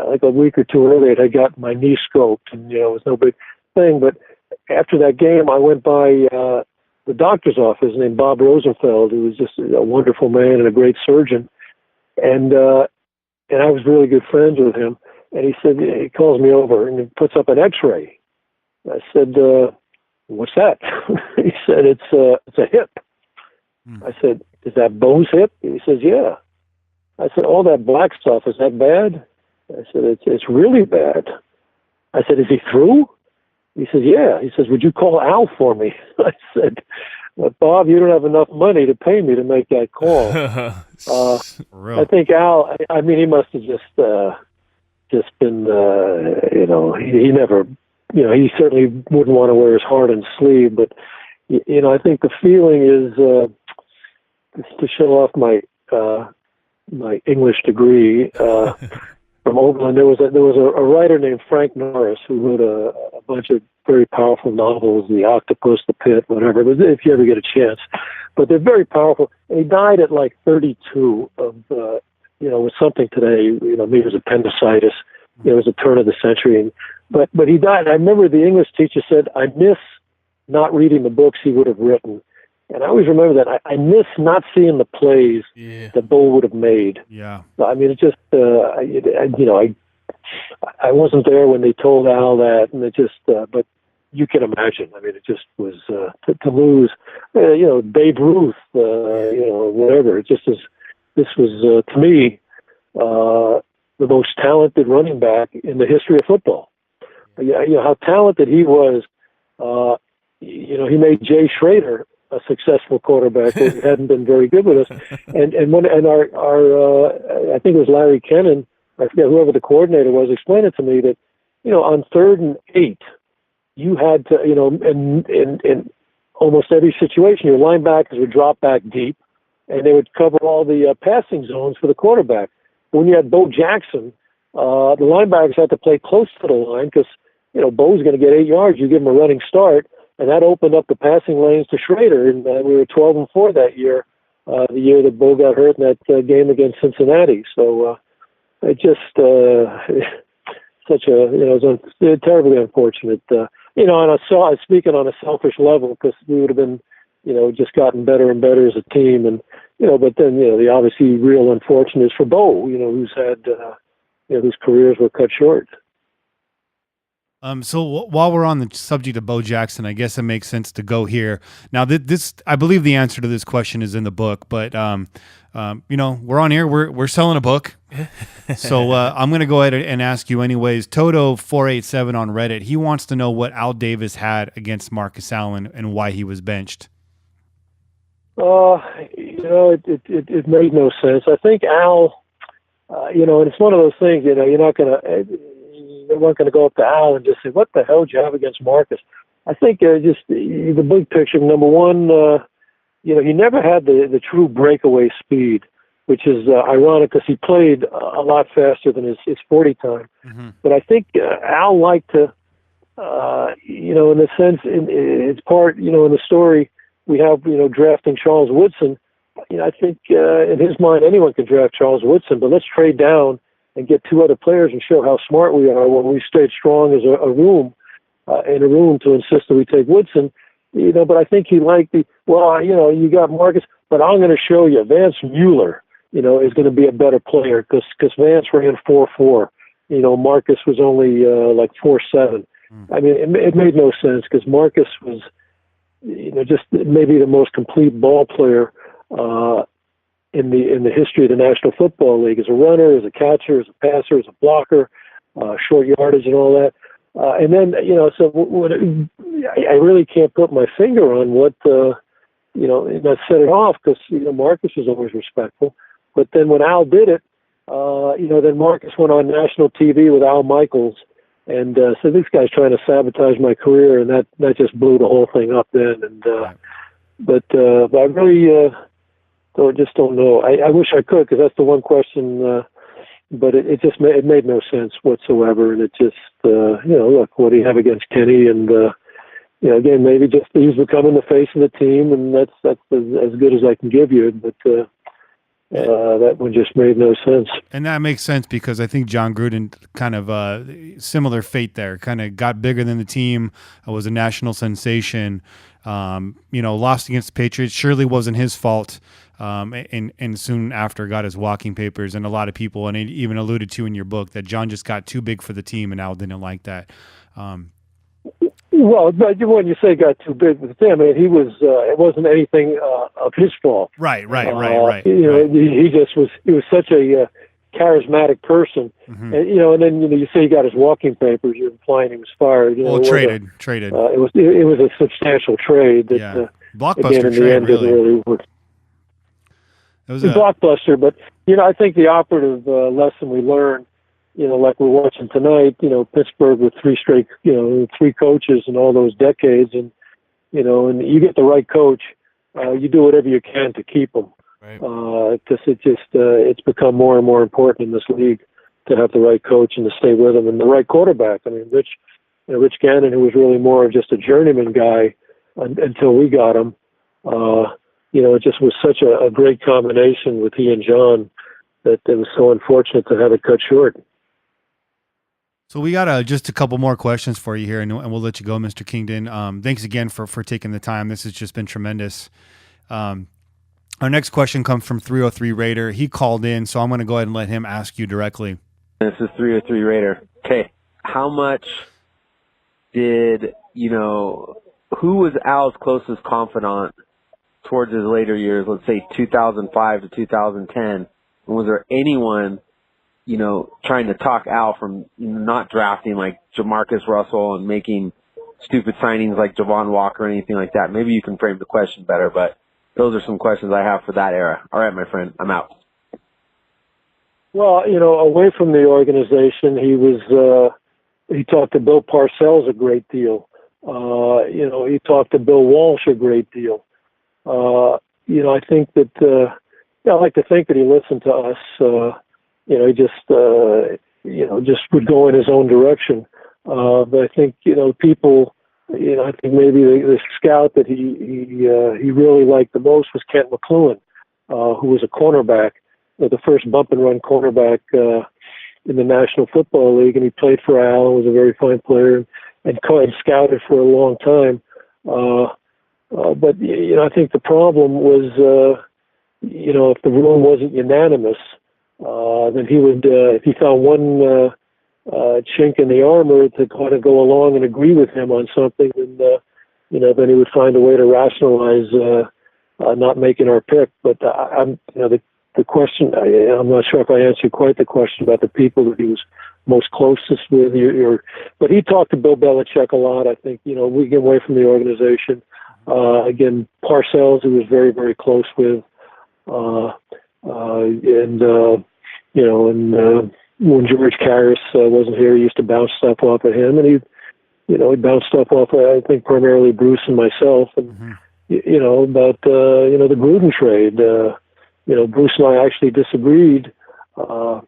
like a week or two earlier, I got my knee scoped, and it was no big thing. But after that game, I went by the doctor's office named Bob Rosenfeld, who was just a wonderful man and a great surgeon, and I was really good friends with him. And he said, he calls me over and he puts up an X-ray. I said, what's that? He said, it's a hip. I said, is that Bo's hip? He says, yeah. I said, all that black stuff, is that bad? I said, it's really bad. I said, is he through? He says, yeah. He says, would you call Al for me? I said, Bob, you don't have enough money to pay me to make that call. I think Al, I mean, he must have just been, he never, he certainly wouldn't want to wear his heart on his sleeve, but, I think the feeling is, to show off my English degree, from Oakland, there was a writer named Frank Norris who wrote a bunch of very powerful novels, The Octopus, The Pit, whatever, if you ever get a chance. But they're very powerful. And he died at like 32 of, with something today, maybe it was appendicitis. It was the turn of the century. But he died. I remember the English teacher said, I miss not reading the books he would have written. And I always remember that. I miss not seeing the plays that Bo would have made. Yeah. I mean, it just, I wasn't there when they told Al that, and it just, but you can imagine. I mean, it just was, to lose, Babe Ruth, whatever. It just is, this was, to me, the most talented running back in the history of football. How talented he was, he made Jay Schrader a successful quarterback who hadn't been very good with us. And our I think it was Larry Kennan, I forget whoever the coordinator was, explained it to me that, on 3rd and 8, you had to, in almost every situation, your linebackers would drop back deep and they would cover all the passing zones for the quarterback. When you had Bo Jackson, the linebackers had to play close to the line because, Bo's going to get 8 yards. You give him a running start. And that opened up the passing lanes to Schrader, and we were 12-4 that year, the year that Bo got hurt in that game against Cincinnati. So it just such a it was terribly unfortunate. And speaking on a selfish level, because we would have been just gotten better and better as a team, and but then the obviously real unfortunate is for Bo, who's had whose careers were cut short. So while we're on the subject of Bo Jackson, I guess it makes sense to go here. Now, this I believe the answer to this question is in the book, but we're on here. We're selling a book, so I'm going to go ahead and ask you anyways. Toto487 on Reddit, he wants to know what Al Davis had against Marcus Allen and why he was benched. It made no sense. I think Al, and it's one of those things. You're not going to. They weren't going to go up to Al and just say, what the hell did you have against Marcus? I think just the big picture, number one, he never had the true breakaway speed, which is ironic because he played a lot faster than his 40 time. Mm-hmm. But I think Al liked to, in the sense, it's part, in the story we have, drafting Charles Woodson. I think in his mind, anyone can draft Charles Woodson, but let's trade down and get 2 other players and show how smart we are when we stayed strong as a room, in a room to insist that we take Woodson. But I think he liked you got Marcus, but I'm going to show you Vance Mueller, is going to be a better player because Vance ran 4.4. Marcus was only like 4.7. I mean, it made no sense because Marcus was, just maybe the most complete ball player, in the history of the National Football League, as a runner, as a catcher, as a passer, as a blocker, short yardage and all that. And then, I really can't put my finger on what, that set it off because, Marcus was always respectful. But then when Al did it, then Marcus went on national TV with Al Michaels and said, this guy's trying to sabotage my career. And that just blew the whole thing up then. And, but I really, so I just don't know. I wish I could because that's the one question, but it just made no sense whatsoever. And it just, look, what do you have against Kenny? And, again, maybe just he's becoming the face of the team, and that's as good as I can give you. But that one just made no sense. And that makes sense because I think John Gruden kind of similar fate there, kind of got bigger than the team, was a national sensation. Lost against the Patriots. Surely wasn't his fault. and soon after got his walking papers. And a lot of people, and it even alluded to in your book, that John just got too big for the team, and Al didn't like that. Well, but when you say got too big with him, I mean, he was. It wasn't anything of his fault. Right. He just was. He was such a charismatic person, and and then you say he got his walking papers. You're implying he was fired. Traded. It was a substantial trade. That, blockbuster again, in trade. The end, didn't really work. It was a blockbuster, but I think the operative lesson we learned, like we're watching tonight, Pittsburgh with three coaches in all those decades, and and you get the right coach, you do whatever you can to keep them. Right. It's become more and more important in this league to have the right coach and to stay with them, and the right quarterback. I mean, Rich Gannon, who was really more of just a journeyman guy until we got him. It just was such a great combination with he and John that it was so unfortunate to have it cut short. So we got just a couple more questions for you here, and we'll let you go, Mr. Kingdon. Thanks again for taking the time. This has just been tremendous. Our next question comes from 303 Raider. He called in, so I'm going to go ahead and let him ask you directly. This is 303 Raider. Okay, how much did, who was Al's closest confidant towards his later years, let's say 2005 to 2010? And was there anyone, trying to talk Al from not drafting like Jamarcus Russell and making stupid signings like Javon Walker or anything like that? Maybe you can frame the question better, but those are some questions I have for that era. All right, my friend, I'm out. Well, away from the organization, he talked to Bill Parcells a great deal. He talked to Bill Walsh a great deal. I think that, I like to think that he listened to us. He just would go in his own direction. But I think, people, I think maybe the scout that he really liked the most was Kent McLuhan, who was a cornerback, the first bump and run cornerback in the National Football League, and he played for Al, was a very fine player, and scouted for a long time. But I think the problem was, if the room wasn't unanimous, then he would, if he found one chink in the armor to kind of go along and agree with him on something, and then he would find a way to rationalize not making our pick. But the question, I'm not sure if I answered quite the question about the people that he was most closest with. But he talked to Bill Belichick a lot. I think we get away from the organization. Again, Parcells, he was very, very close with, when George Karras wasn't here, he used to bounce stuff off of him, and he bounced stuff off of, I think, primarily Bruce and myself, and about the Gruden trade. Bruce and I actually disagreed on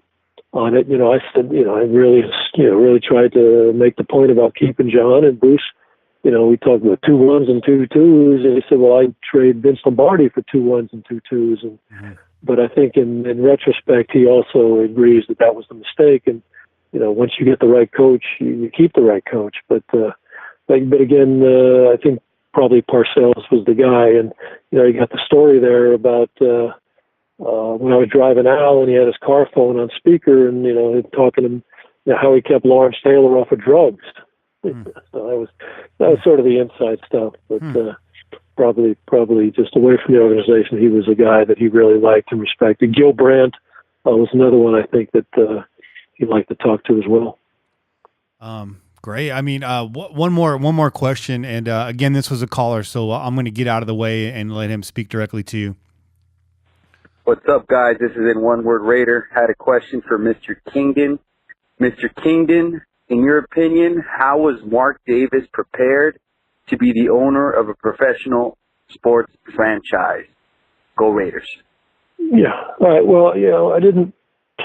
it. I said, I really tried to make the point about keeping John, and Bruce, we talked about 2 1s and 2 2s, and he said, well, I'd trade Vince Lombardi for 2 1s and 2 2s, and but I think in retrospect, he also agrees that was the mistake. And, once you get the right coach, you keep the right coach. But again, I think probably Parcells was the guy. And, you got the story there about when I was driving Al and he had his car phone on speaker and, talking to him, how he kept Lawrence Taylor off of drugs. So that was sort of the inside stuff. But probably just away from the organization, he was a guy that he really liked and respected. Gil Brandt was another one I think that he'd like to talk to as well. Great. I mean, one more question, and again, this was a caller, so I'm going to get out of the way and let him speak directly to you. What's up, guys? This is In One Word Raider. Had a question for Mr. Kingdon. Mr. Kingdon, in your opinion, how was Mark Davis prepared to be the owner of a professional sports franchise? Go Raiders. Yeah. All right. Well, I didn't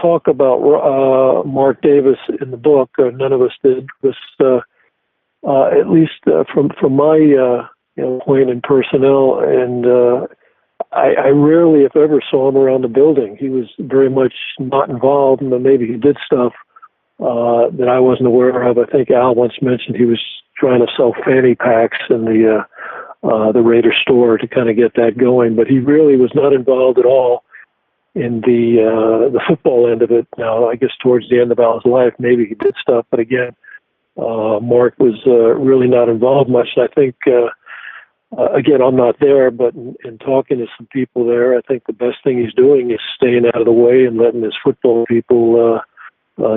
talk about Mark Davis in the book. None of us did. At least from my point in personnel, and I rarely, if ever, saw him around the building. He was very much not involved, and maybe he did stuff that I wasn't aware of. I think Al once mentioned he was trying to sell fanny packs in the the Raider store to kind of get that going. But he really was not involved at all in the football end of it. Now, I guess towards the end of Al's life, maybe he did stuff, but again, Mark was really not involved much. I think, again, I'm not there, but in talking to some people there, I think the best thing he's doing is staying out of the way and letting his football people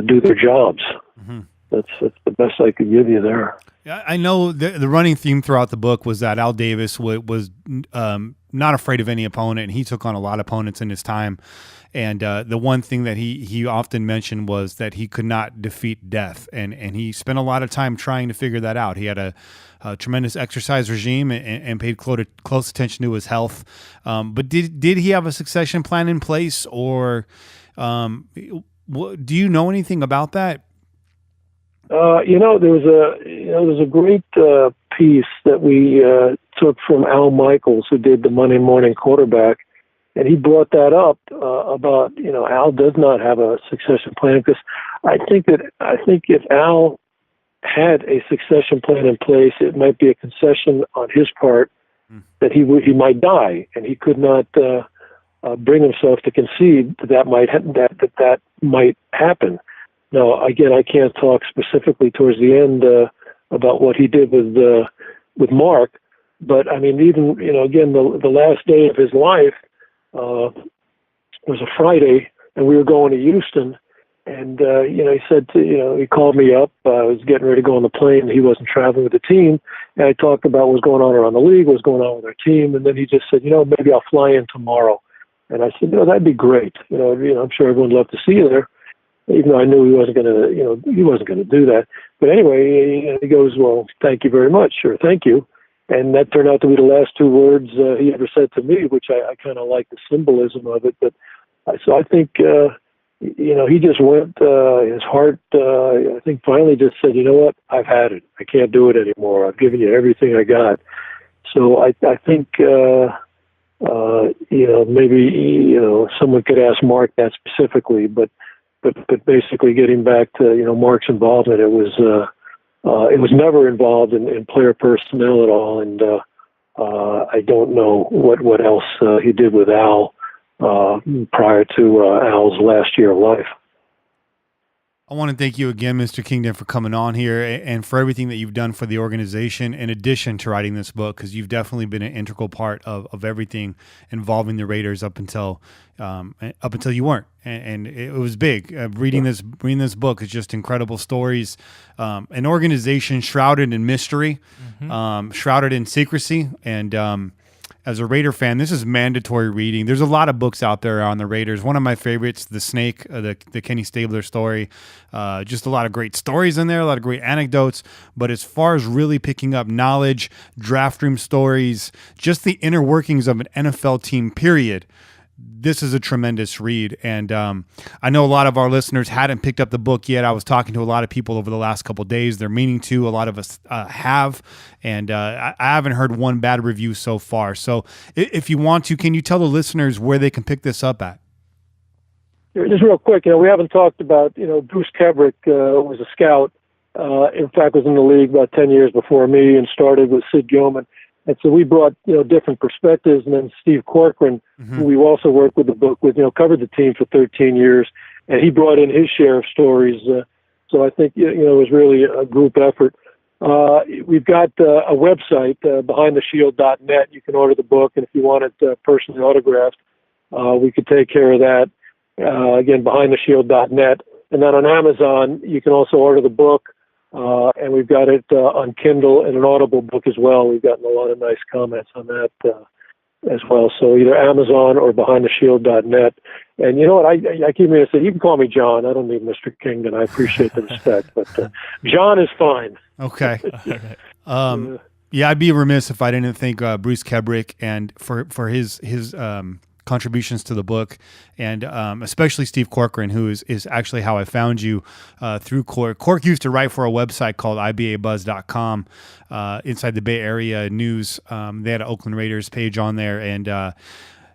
do their jobs. Mm-hmm. That's the best I could give you there. Yeah, I know the running theme throughout the book was that Al Davis was not afraid of any opponent, and he took on a lot of opponents in his time. And the one thing that he often mentioned was that he could not defeat death, and he spent a lot of time trying to figure that out. He had a tremendous exercise regime and paid close attention to his health. But did he have a succession plan in place, or do you know anything about that? There was a great piece that we took from Al Michaels, who did the Monday Morning Quarterback, and he brought that up about Al does not have a succession plan, because I think if Al had a succession plan in place, it might be a concession on his part that he might die, and he could not bring himself to concede that might happen. Now, again, I can't talk specifically towards the end about what he did with Mark, but I mean, even again, the last day of his life was a Friday, and we were going to Houston, and he said he called me up. I was getting ready to go on the plane, and he wasn't traveling with the team, and I talked about what's going on around the league, what's going on with our team, and then he just said, maybe I'll fly in tomorrow, and I said, that'd be great. I'm sure everyone would love to see you there. Even though I knew he wasn't going to do that. But anyway, he goes, well, thank you very much, or thank you. And that turned out to be the last two words he ever said to me, which I kind of like the symbolism of it. But so I think, he just went, his heart, I think finally just said, you know what, I've had it. I can't do it anymore. I've given you everything I got. So I think, maybe, someone could ask Mark that specifically, but basically getting back to Mark's involvement, it was never involved in player personnel at all, and I don't know what else he did with Al prior to Al's last year of life. I want to thank you again, Mr. Kingdon, for coming on here and for everything that you've done for the organization in addition to writing this book, because you've definitely been an integral part of everything involving the Raiders up until you weren't. And it was big. Reading this book is just incredible stories. An organization shrouded in mystery, shrouded in secrecy, and as a Raider fan, this is mandatory reading. There's a lot of books out there on the Raiders. One of my favorites, The Snake, the Kenny Stabler story. Just a lot of great stories in there, a lot of great anecdotes. But as far as really picking up knowledge, draft room stories, just the inner workings of an NFL team, period, this is a tremendous read. And I know a lot of our listeners hadn't picked up the book yet. I was talking to a lot of people over the last couple of days. They're meaning to. A lot of us have. And I haven't heard one bad review so far. So if you want to, can you tell the listeners where they can pick this up at? Just real quick, we haven't talked about, Bruce Kebrick was a scout. In fact, was in the league about 10 years before me and started with Sid Gilman. And so we brought, different perspectives. And then Steve Corcoran, who we've also worked with the book with, covered the team for 13 years. And he brought in his share of stories. So I think, it was really a group effort. We've got a website, behindtheshield.net. You can order the book. And if you want it personally autographed, we could take care of that. Again, behindtheshield.net. And then on Amazon, you can also order the book. And we've got it on Kindle and an Audible book as well. We've gotten a lot of nice comments on that as well. So either Amazon or behindtheshield.net. And you know what? I keep meaning to say, you can call me John. I don't need Mr. Kingdon. I appreciate the respect, but John is fine. Okay. Yeah, I'd be remiss if I didn't thank Bruce Kebrick and for his contributions to the book, and especially Steve Corcoran, who is actually how I found you through Cork. Cork used to write for a website called ibabuzz.com inside the Bay Area news. They had an Oakland Raiders page on there, and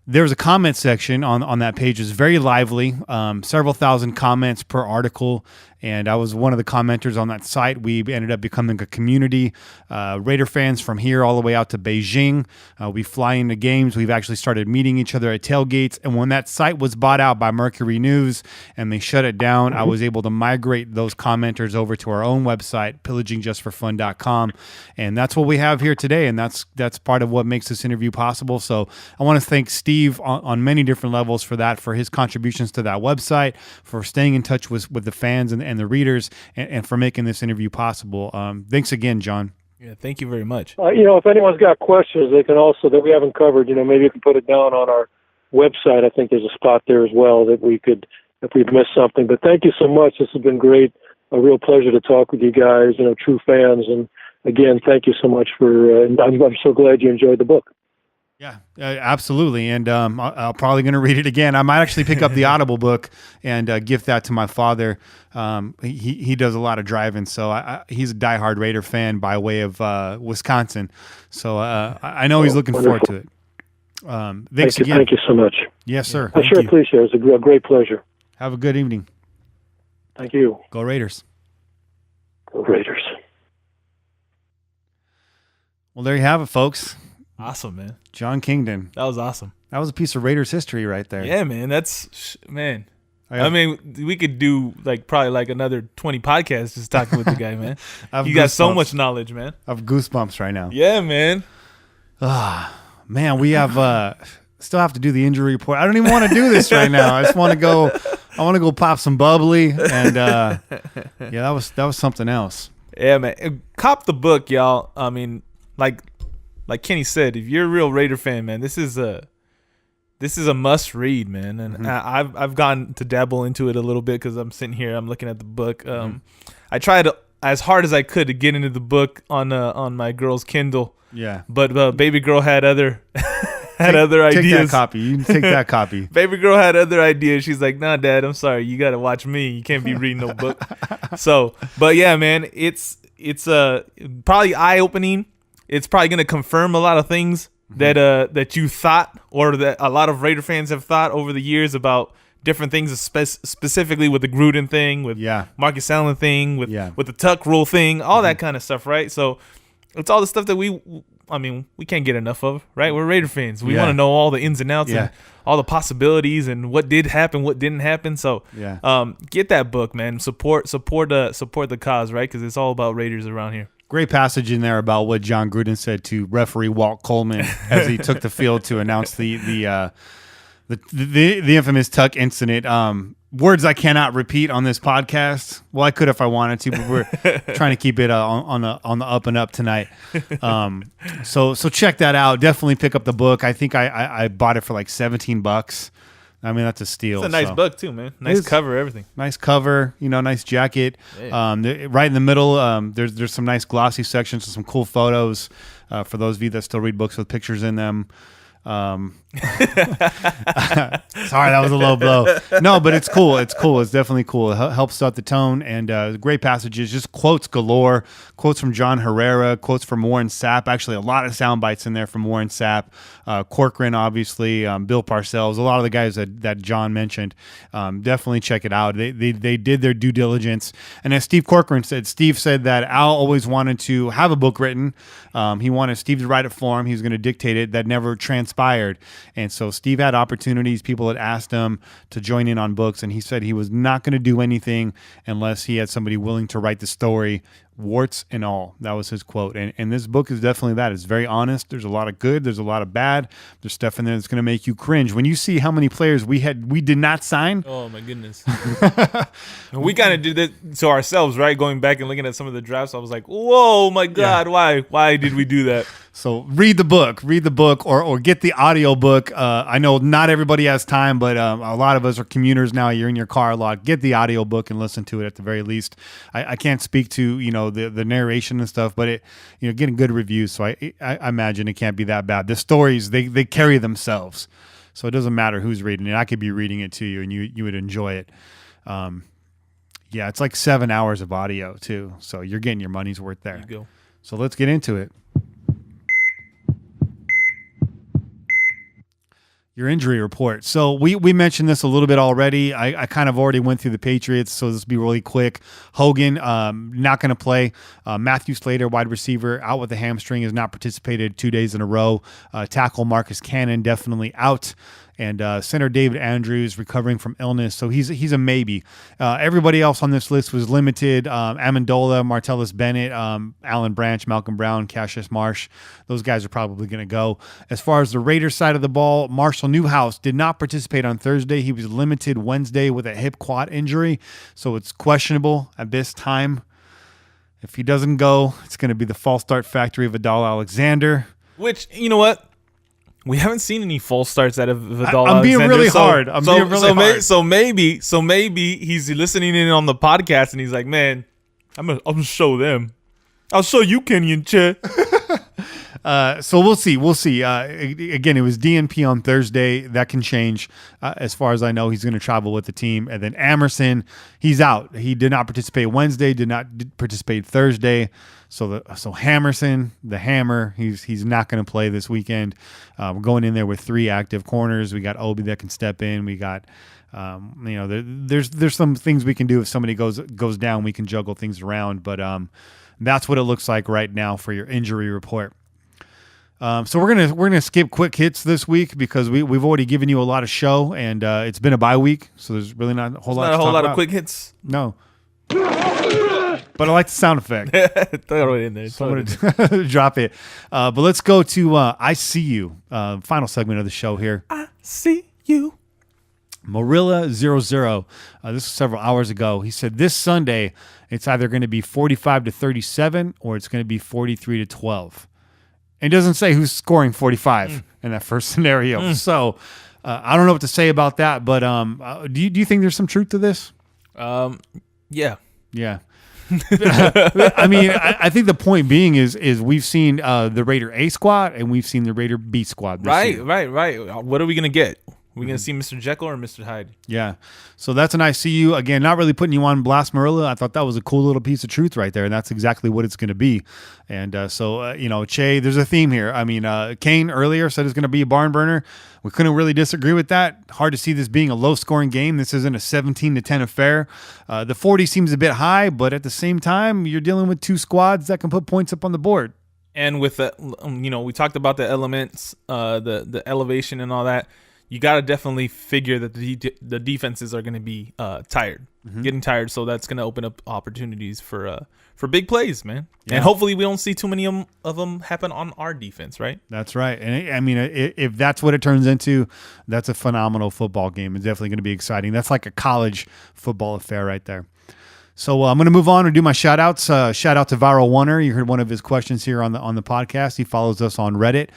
there's a comment section on that page. It's very lively, several thousand comments per article. And I was one of the commenters on that site. We ended up becoming a community. Raider fans from here all the way out to Beijing. We fly into games. We've actually started meeting each other at tailgates. And when that site was bought out by Mercury News and they shut it down, I was able to migrate those commenters over to our own website, pillagingjustforfun.com. And that's what we have here today. And that's part of what makes this interview possible. So I want to thank Steve on many different levels for that, for his contributions to that website, for staying in touch with the fans and the readers, and for making this interview possible. Thanks again, John. Yeah, thank you very much. If anyone's got questions, they can also, that we haven't covered, maybe you can put it down on our website. I think there's a spot there as well that we could, if we've missed something. But thank you so much. This has been great. A real pleasure to talk with you guys, true fans. And again, thank you so much for, I'm so glad you enjoyed the book. Yeah, absolutely. And I'm probably going to read it again. I might actually pick up the Audible book and gift that to my father. He does a lot of driving, so he's a diehard Raider fan by way of Wisconsin. So I know he's looking forward to it. Thanks again. Thank you so much. Yes, sir. I sure appreciate it. It was a great pleasure. Have a good evening. Thank you. Go Raiders. Go Raiders. Well, there you have it, folks. Awesome, man. John Kingdon. That was awesome. That was a piece of Raiders history right there. Yeah, man. Man. I mean, we could do probably another 20 podcasts just talking with the guy, man. You got so much knowledge, man. I have goosebumps right now. Yeah, man. Man, we have still have to do the injury report. I don't even want to do this right now. I just want to go. I want to go pop some bubbly, and yeah, that was something else. Yeah, man. Cop the book, y'all. I mean, like Kenny said, if you're a real Raider fan, man, this is a must read, man. And I've gotten to dabble into it a little bit because I'm sitting here, I'm looking at the book. I tried as hard as I could to get into the book on my girl's Kindle. Yeah, but baby girl had other other ideas. Take that copy. You can take that copy. Baby girl had other ideas. She's like, "Nah, Dad, I'm sorry. You got to watch me. You can't be reading no book." So, but yeah, man, it's probably eye opening. It's probably going to confirm a lot of things that you thought, or that a lot of Raider fans have thought over the years about different things, specifically with the Gruden thing, with Marcus Allen thing, with the Tuck rule thing, all that kind of stuff, right? So it's all the stuff that we can't get enough of, right? We're Raider fans. We want to know all the ins and outs and all the possibilities and what did happen, what didn't happen. So get that book, man. Support the cause, right? Because it's all about Raiders around here. Great passage in there about what John Gruden said to referee Walt Coleman as he took the field to announce the infamous Tuck incident. Words I cannot repeat on this podcast. Well, I could if I wanted to, but we're trying to keep it on the up and up tonight. So check that out. Definitely pick up the book. I think I bought it for like $17. I mean, that's a steal. It's a nice book too, man. Nice cover, everything. Nice cover, nice jacket. Yeah. Right in the middle, there's some nice glossy sections with some cool photos for those of you that still read books with pictures in them. Sorry, that was a low blow. No, but it's cool. It's definitely cool. It helps set the tone, and great passages, just quotes galore. Quotes from John Herrera, quotes from Warren Sapp. Actually, a lot of sound bites in there from Warren Sapp. Corcoran, obviously, Bill Parcells, a lot of the guys that John mentioned. Definitely check it out. They did their due diligence. And as Steve Corcoran said, Steve said that Al always wanted to have a book written. He wanted Steve to write it for him. He was going to dictate it. That never transpired. And so Steve had opportunities. People had asked him to join in on books, and he said he was not going to do anything unless he had somebody willing to write the story, warts and all. That was his quote. And this book is definitely that. It's very honest. There's a lot of good. There's a lot of bad. There's stuff in there that's going to make you cringe. When you see how many players we did not sign. Oh, my goodness. We kind of did that to ourselves, right? Going back and looking at some of the drafts, I was like, whoa, my God, why did we do that? So read the book, or get the audio book. I know not everybody has time, but a lot of us are commuters now. You're in your car a lot. Get the audio book and listen to it at the very least. I can't speak to the narration and stuff, but it getting good reviews. So I imagine it can't be that bad. The stories they carry themselves, so it doesn't matter who's reading it. I could be reading it to you, and you would enjoy it. Yeah, it's like 7 hours of audio too, so you're getting your money's worth there. There you go. So let's get into it. Your injury report. So we mentioned this a little bit already. I kind of already went through the Patriots, so this will be really quick. Hogan, not going to play. Matthew Slater, wide receiver, out with a hamstring, has not participated 2 days in a row. Tackle Marcus Cannon, definitely out. And center David Andrews recovering from illness, so he's a maybe. Everybody else on this list was limited. Amendola, Martellus Bennett, Alan Branch, Malcolm Brown, Cassius Marsh. Those guys are probably going to go. As far as the Raiders side of the ball, Marshall Newhouse did not participate on Thursday. He was limited Wednesday with a hip quad injury, so it's questionable at this time. If he doesn't go, it's going to be the false start factory of Adal Alexander. Which, you know what? We haven't seen any false starts out of Vidal. I'm being really hard. So maybe he's listening in on the podcast and he's like, man, I'm gonna show them. I'll show you Kenny and Che. So we'll see. Again, it was DNP on Thursday. That can change. As far as I know, he's going to travel with the team. And then Amerson, he's out. He did not participate Wednesday. Did not participate Thursday. So Hammerson, the Hammer, he's not going to play this weekend. We're going in there with 3 active corners. We got Obi that can step in. We got, there's some things we can do if somebody goes down. We can juggle things around. But that's what it looks like right now for your injury report. So we're gonna skip quick hits this week because we've already given you a lot of show and it's been a bye week, so there's really not a whole lot. Not a whole lot about. Of quick hits. No. But I like the sound effect. Throw it in there. So I'm gonna drop it. But let's go to I See You, final segment of the show here. I see you. Marilla 00. This was several hours ago. He said this Sunday it's either going to be 45-37 or it's going to be 43-12. And it doesn't say who's scoring 45 in that first scenario. So I don't know what to say about that. But do you think there's some truth to this? Yeah. Yeah. I mean, I think the point being is we've seen the Raider A squad and we've seen the Raider B squad. This year. Right. What are we going to get? We're going to see Mr. Jekyll or Mr. Hyde? Yeah. So that's an I See You. Again, not really putting you on blast, Marilla. I thought that was a cool little piece of truth right there, and that's exactly what it's going to be. And Che, there's a theme here. I mean, Kane earlier said it's going to be a barn burner. We couldn't really disagree with that. Hard to see this being a low-scoring game. This isn't a 17-10 affair. The 40 seems a bit high, but at the same time, you're dealing with 2 squads that can put points up on the board. And with the, we talked about the elements, the elevation and all that. You got to definitely figure that the defenses are going to be tired, getting tired. So that's going to open up opportunities for big plays, man. Yeah. And hopefully we don't see too many of them happen on our defense, right? That's right. And I mean, if that's what it turns into, that's a phenomenal football game. It's definitely going to be exciting. That's like a college football affair right there. So I'm going to move on and do my shout outs. Shout out to Viral Oner. You heard one of his questions here on the podcast. He follows us on Reddit.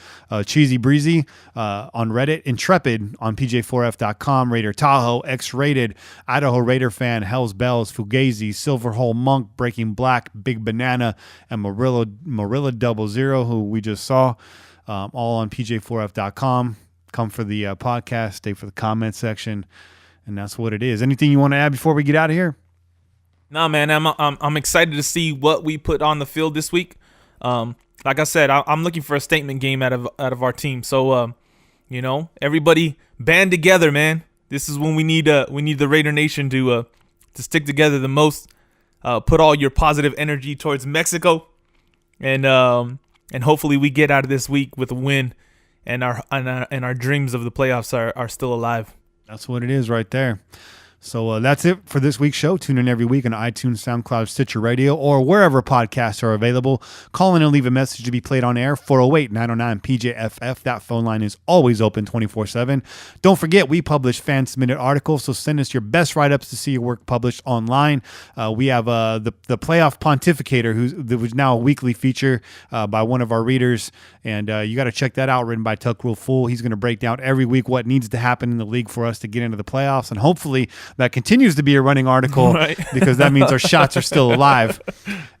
Cheesy Breezy on Reddit. Intrepid on PJ4F.com. Raider Tahoe. X-Rated. Idaho Raider Fan. Hells Bells. Fugazi. Silverhole Monk. Breaking Black. Big Banana. And Marilla 00, who we just saw. All on PJ4F.com. Come for the podcast. Stay for the comment section. And that's what it is. Anything you want to add before we get out of here? Nah, man, I'm excited to see what we put on the field this week. Like I said, I'm looking for a statement game out of our team. So, everybody band together, man. This is when we need the Raider Nation to stick together the most. Put all your positive energy towards Mexico, and hopefully we get out of this week with a win, and our dreams of the playoffs are still alive. That's what it is right there. So that's it for this week's show. Tune in every week on iTunes, SoundCloud, Stitcher Radio, or wherever podcasts are available. Call in and leave a message to be played on air, 408-909-PJFF. That phone line is always open 24/7. Don't forget, we publish fan-submitted articles, so send us your best write-ups to see your work published online. We have the Playoff Pontificator, who's now a weekly feature by one of our readers, and you got to check that out, written by Tuck Rule Fool. He's going to break down every week what needs to happen in the league for us to get into the playoffs, and hopefully that continues to be a running article, right? Because that means our shots are still alive.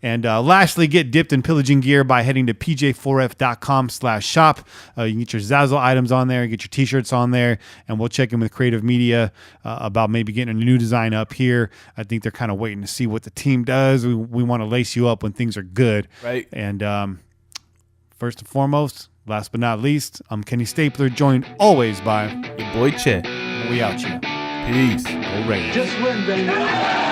And lastly, get dipped in pillaging gear by heading to pj4f.com/shop. You can get your Zazzle items on there, get your t-shirts on there, and we'll check in with creative media about maybe getting a new design up here. I think they're kind of waiting to see what the team does. We want to lace you up when things are good. Right. And first and foremost, Last but not least, I'm Kenny Stapler, joined always by Your boy Che. We Out You. Peace. Go Raiders. Just win, baby.